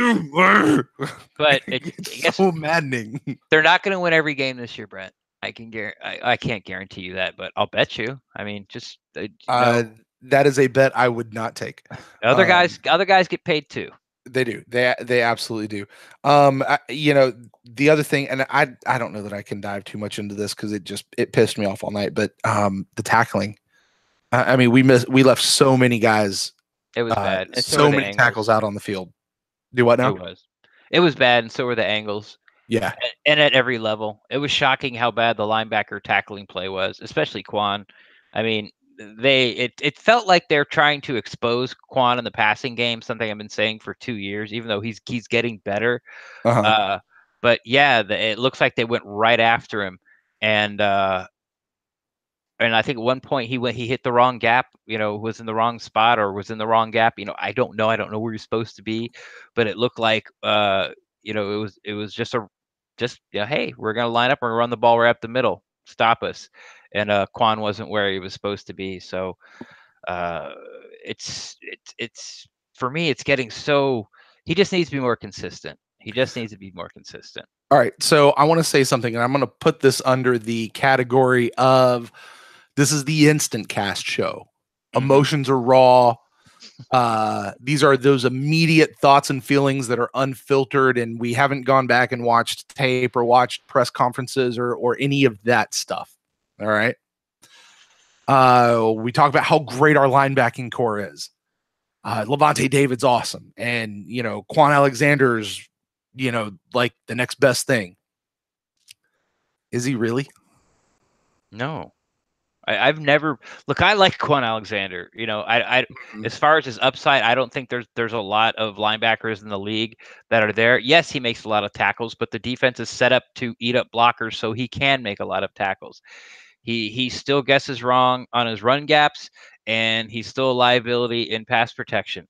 it's so maddening. They're not going to win every game this year, Brent. I can't guarantee you that, but I'll bet you. I mean, just that is a bet I would not take. Other guys get paid too. They do. They absolutely do. The other thing, and I don't know that I can dive too much into this because it pissed me off all night. But the tackling. I mean, we left so many guys. It was bad. And so many tackles out on the field. Do what now? It was bad, and so were the angles. Yeah. And at every level. It was shocking how bad the linebacker tackling play was, especially Quan. I mean, it felt like they're trying to expose Quan in the passing game, something I've been saying for 2 years, even though he's getting better. But yeah, it looks like they went right after him. And I think at one point he hit the wrong gap, was in the wrong spot or was in the wrong gap. I don't know where you're supposed to be, but it looked like, it was just hey, we're going to line up. We're going to run the ball right up the middle. Stop us. And Quan wasn't where he was supposed to be. So it's for me, it's getting so, he just needs to be more consistent. All right. So I want to say something, and I'm going to put this under the category of, this is the InstantCast show. Emotions are raw. These are those immediate thoughts and feelings that are unfiltered, and we haven't gone back and watched tape or watched press conferences or any of that stuff. All right. We talk about how great our linebacking core is. Levante David's awesome, and Quan Alexander's like the next best thing. Is he really? No. I've never look. I like Quan Alexander. As far as his upside, I don't think there's a lot of linebackers in the league that are there. Yes, he makes a lot of tackles, but the defense is set up to eat up blockers, so he can make a lot of tackles. He still guesses wrong on his run gaps, and he's still a liability in pass protection.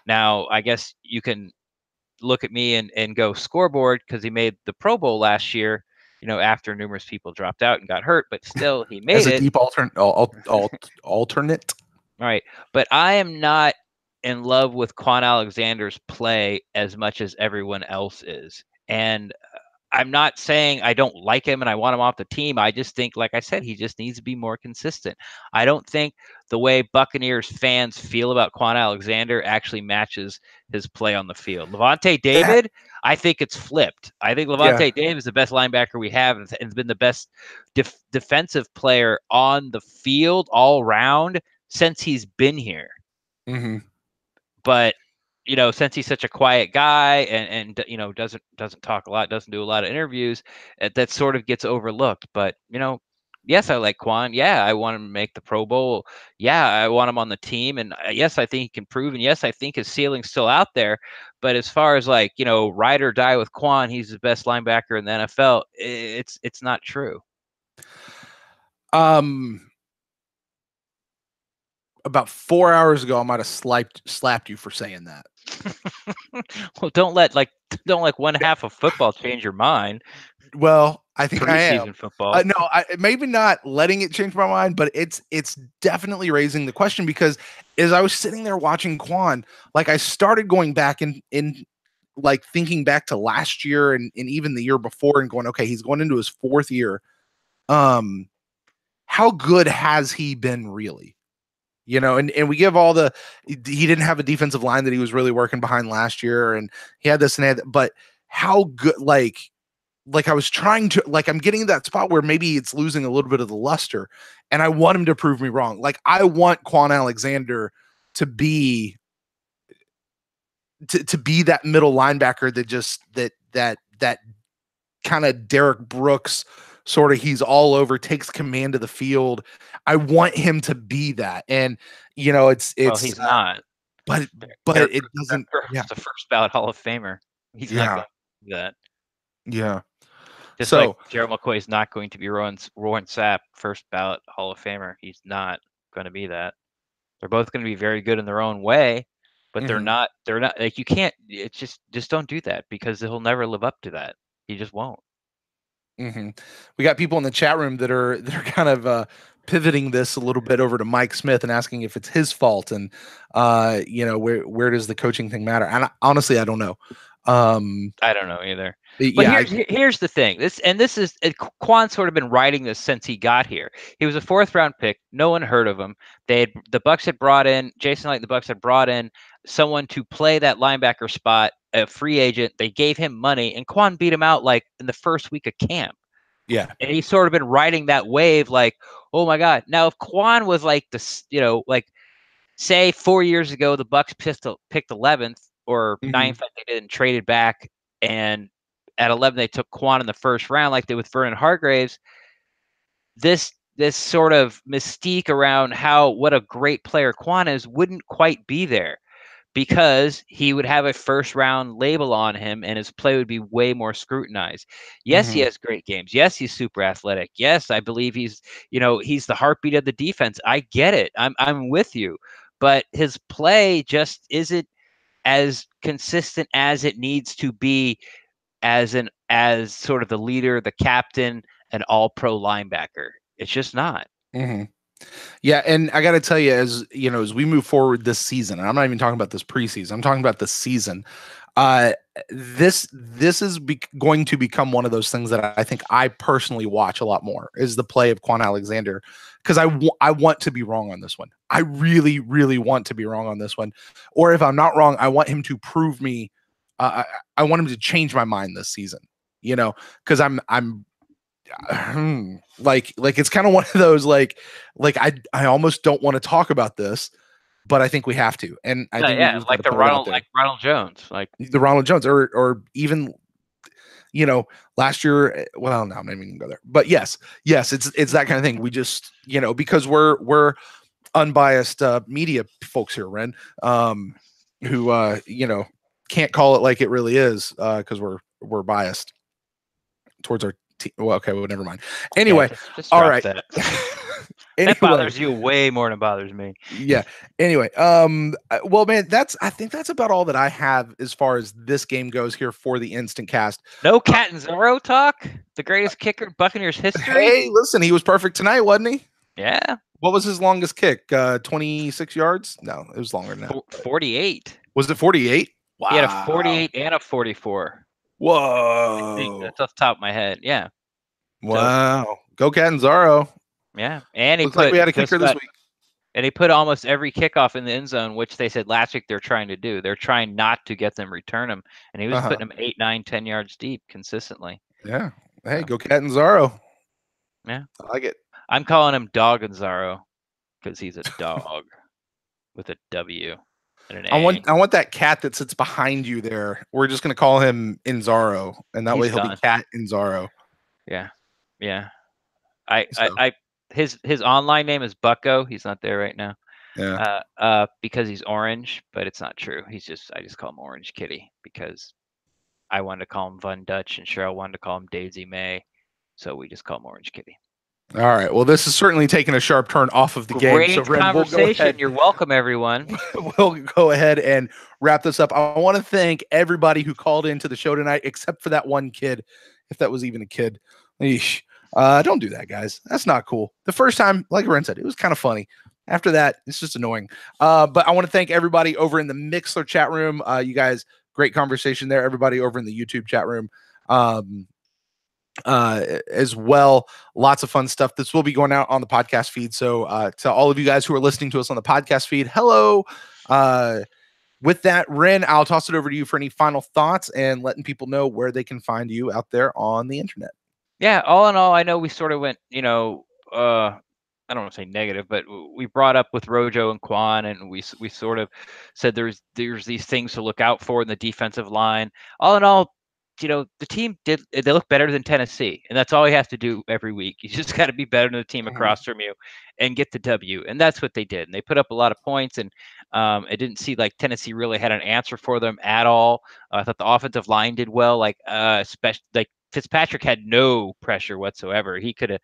Now, I guess you can look at me and go scoreboard because he made the Pro Bowl last year. After numerous people dropped out and got hurt, but still he made as a it. Deep alternate. All right, but I am not in love with Quan Alexander's play as much as everyone else is, and I'm not saying I don't like him and I want him off the team. I just think, like I said, he just needs to be more consistent. I don't think the way Buccaneers fans feel about Quan Alexander actually matches his play on the field. Levante David, I think it's flipped. I think Levante David is the best linebacker we have and has been the best defensive player on the field all around since he's been here. Mm-hmm. But since he's such a quiet guy and doesn't talk a lot, doesn't do a lot of interviews, that sort of gets overlooked. But yes, I like Quan. Yeah, I want him to make the Pro Bowl. Yeah, I want him on the team. And yes, I think he can prove. And yes, I think his ceiling's still out there. But as far as ride or die with Quan, he's the best linebacker in the NFL. It's not true. About 4 hours ago, I might have slapped you for saying that. Well, don't let one half of football change your mind. Well, I think I am. Football. No, maybe not letting it change my mind, but it's definitely raising the question because as I was sitting there watching Quan, I started going back in thinking back to last year and even the year before and going, okay, he's going into his fourth year. How good has he been really? And we give he didn't have a defensive line that he was really working behind last year, and he had this and that, but how good, I was trying to, I'm getting to that spot where maybe it's losing a little bit of the luster, and I want him to prove me wrong. I want Quan Alexander to be that middle linebacker that just that kind of Derek Brooks sort of, he's all over, takes command of the field. I want him to be that. And, it's he's not, but it doesn't. It's a first ballot Hall of Famer. He's not going to do that. Yeah. Just like Gerald McCoy is not going to be Rowan Sapp, first ballot Hall of Famer. He's not going to be that. They're both going to be very good in their own way, but they're not you can't, it's just don't do that because he'll never live up to that. He just won't. Mm-hmm. We got people in the chat room that are kind of pivoting this a little bit over to Mike Smith and asking if it's his fault and where does the coaching thing matter? And honestly, I don't know. I don't know either. But here's the thing. Quan's sort of been writing this since he got here. He was a 4th round pick. No one heard of him. The Bucs had brought in Jason Light. The Bucs had brought in someone to play that linebacker spot, a free agent. They gave him money, and Quan beat him out in the first week of camp. Yeah, and he's sort of been riding that wave. Oh my God! Now, if Quan was say 4 years ago, the Bucs picked 11th or 9th, like they did, and traded back, and at 11 they took Quan in the first round, like they did with Vernon Hargreaves. This sort of mystique around what a great player Quan is wouldn't quite be there, because he would have a first round label on him and his play would be way more scrutinized. Yes, he has great games. Yes, he's super athletic. Yes, I believe he's the heartbeat of the defense. I get it. I'm with you. But his play just isn't as consistent as it needs to be as sort of the leader, the captain, an all-pro linebacker. It's just not. Mm-hmm. Yeah, and I got to tell you, as we move forward this season, and I'm not even talking about this preseason, I'm talking about this season. This is going to become one of those things that I think I personally watch a lot more, is the play of Quan Alexander, because I want to be wrong on this one. I really, really want to be wrong on this one. Or if I'm not wrong, I want him to prove me. I want him to change my mind this season, because I'm like it's kind of one of those like I almost don't want to talk about this, but I think we have to. And I think we just like gotta the put it out there. like Ronald Jones, like the Ronald Jones, or even last year. Well, no, I'm not even gonna go there. But yes, it's that kind of thing. We just because we're unbiased media folks here, Ren, who can't call it like it really is, because we're biased towards our team. Well, okay, well, never mind. Anyway, just all drop right. that. Anyway, that bothers you way more than it bothers me. Yeah. Anyway, well, man, I think that's about all that I have as far as this game goes here for the Instant Cast. No Catanzaro talk. The greatest kicker in Buccaneers history. Hey, listen, he was perfect tonight, wasn't he? Yeah. What was his longest kick? 26 yards? No, it was longer than that. 48. Was it 48? Wow. He had a 48 and a 44. Whoa. I think that's off the top of my head. Yeah. Wow. So, go Catanzaro. Yeah. And he looks like we had a kicker this week. And he put almost every kickoff in the end zone, which they said last week they're trying to do. They're trying not to get them return them. And he was putting them 8, 9, 10 yards deep consistently. Yeah. Hey, go Catanzaro. Yeah. I like it. I'm calling him Doganzaro because he's a dog with a W and an A. I want that cat that sits behind you there. We're just gonna call him Inzaro, and that way he'll be Cat Inzaro. Yeah. Yeah. His online name is Bucko. He's not there right now. Yeah. Because he's orange, but it's not true. I just call him Orange Kitty because I wanted to call him Von Dutch and Cheryl wanted to call him Daisy May. So we just call him Orange Kitty. All right. Well, this is certainly taking a sharp turn off of the game. Great conversation. You're welcome, everyone. We'll go ahead and wrap this up. I want to thank everybody who called into the show tonight, except for that one kid, if that was even a kid. Eesh. Don't do that, guys. That's not cool. The first time, like Ren said, it was kind of funny. After that, it's just annoying. But I want to thank everybody over in the Mixler chat room. You guys, great conversation there. Everybody over in the YouTube chat room. As well, lots of fun stuff. This will be going out on the podcast feed. So to all of you guys who are listening to us on the podcast feed, hello. With that, Ren, I'll toss it over to you for any final thoughts and letting people know where they can find you out there on the internet. Yeah, all in all, I know we sort of went, I don't want to say negative, but we brought up with Rojo and Quan, and we sort of said there's these things to look out for in the defensive line. All in all, the team they look better than Tennessee, and that's all you have to do every week. You just got to be better than the team across from you and get the W, and that's what they did. And they put up a lot of points, and it didn't see like Tennessee really had an answer for them at all. I thought the offensive line did well, especially like Fitzpatrick had no pressure whatsoever. He could have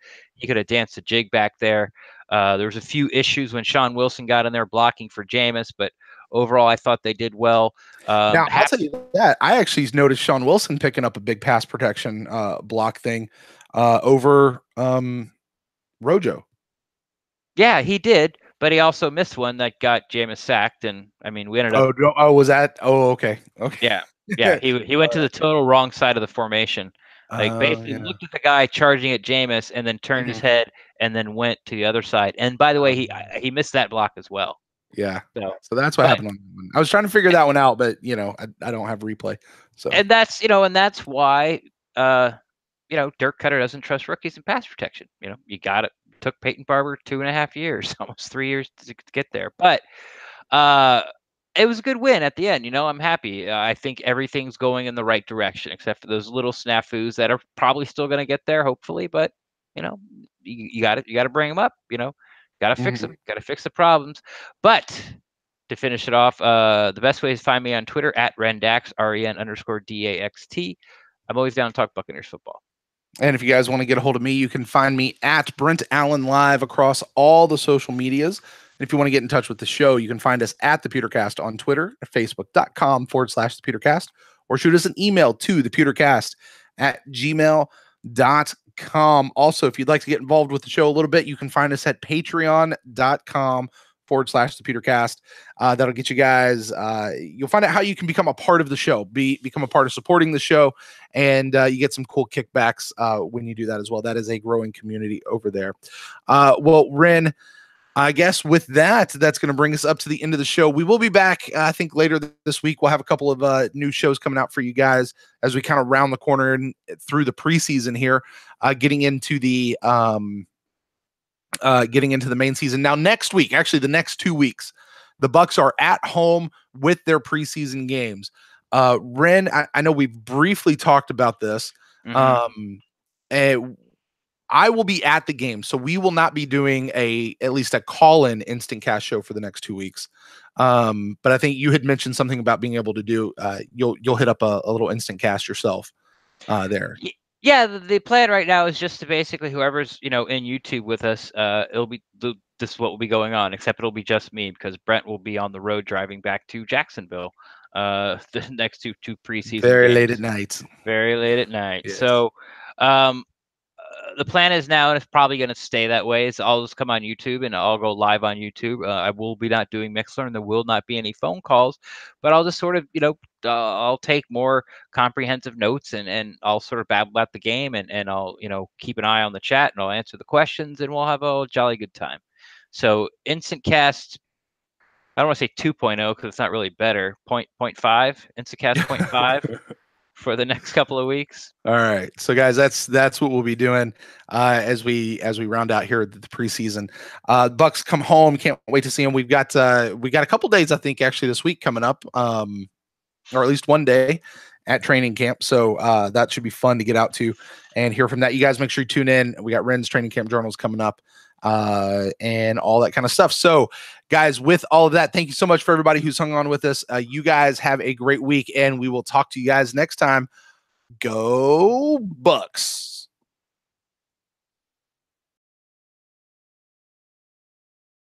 danced a jig back there. There was a few issues when Sean Wilson got in there blocking for Jameis, but overall, I thought they did well. Now, I'll tell you that I actually noticed Sean Wilson picking up a big pass protection block thing over Rojo. Yeah, he did, but he also missed one that got Jameis sacked, and I mean, we ended up. Was that? Oh, okay. Yeah. He went to the total wrong side of the formation. Basically looked at the guy charging at Jameis and then turned his head and then went to the other side. And by the way, he missed that block as well. Yeah. So that's what happened on that one. I was trying to figure that one out, but I don't have replay. So and that's why Dirk Cutter doesn't trust rookies in pass protection. You got it. Took Peyton Barber 2.5 years, almost 3 years to get there. But it was a good win at the end. I'm happy. I think everything's going in the right direction, except for those little snafus that are probably still going to get there, hopefully. But you got to bring them up. Got to fix them. Got to fix the problems. But to finish it off, the best way is to find me on Twitter at Rendax, REN_DAXT. I'm always down to talk Buccaneers football. And if you guys want to get a hold of me, you can find me at Brent Allen Live across all the social medias. And if you want to get in touch with the show, you can find us at the Pewtercast on Twitter at facebook.com/the Pewtercast, or shoot us an email to thepewtercast@gmail.com. Also, if you'd like to get involved with the show a little bit, you can find us at patreon.com/the YouTube.com/the PeterCast. That'll get you guys. You'll find out how you can become a part of the show, become a part of supporting the show, and you get some cool kickbacks when you do that as well. That is a growing community over there. Well, Ren, I guess with that's going to bring us up to the end of the show. We will be back, I think, later this week. We'll have a couple of new shows coming out for you guys as we kind of round the corner and through the preseason here, getting into the main season. Now, next week, actually the next 2 weeks, the Bucs are at home with their preseason games. Ren, I know we've briefly talked about this. And I will be at the game, so we will not be doing at least a call-in InstantCast show for the next 2 weeks. But I think you had mentioned something about being able to do. You'll hit up a little InstantCast yourself there. Yeah, the plan right now is just to basically whoever's in YouTube with us, this is what will be going on. Except it'll be just me because Brent will be on the road driving back to Jacksonville. The next two preseason Very games. late at night. Very late at night. Yes. So, the plan is now, and it's probably going to stay that way, is I'll just come on YouTube and I'll go live on YouTube. I will be not doing Mixler, and there will not be any phone calls, but I'll just sort of, I'll take more comprehensive notes and I'll sort of babble about the game and I'll, keep an eye on the chat and I'll answer the questions and we'll have a jolly good time. So InstantCast, I don't want to say 2.0 because it's not really better. 0.5, InstantCast 0.5. For the next couple of weeks. All right, so guys, that's what we'll be doing as we round out here the preseason. Bucs come home. Can't wait to see them. We got a couple days, I think, actually this week coming up, or at least one day at training camp. So that should be fun to get out to and hear from that. You guys make sure you tune in. We got Ren's training camp journals coming up and all that kind of stuff. So guys, with all of that, thank you so much for everybody who's hung on with us. You guys have a great week and we will talk to you guys next time. Go Bucs.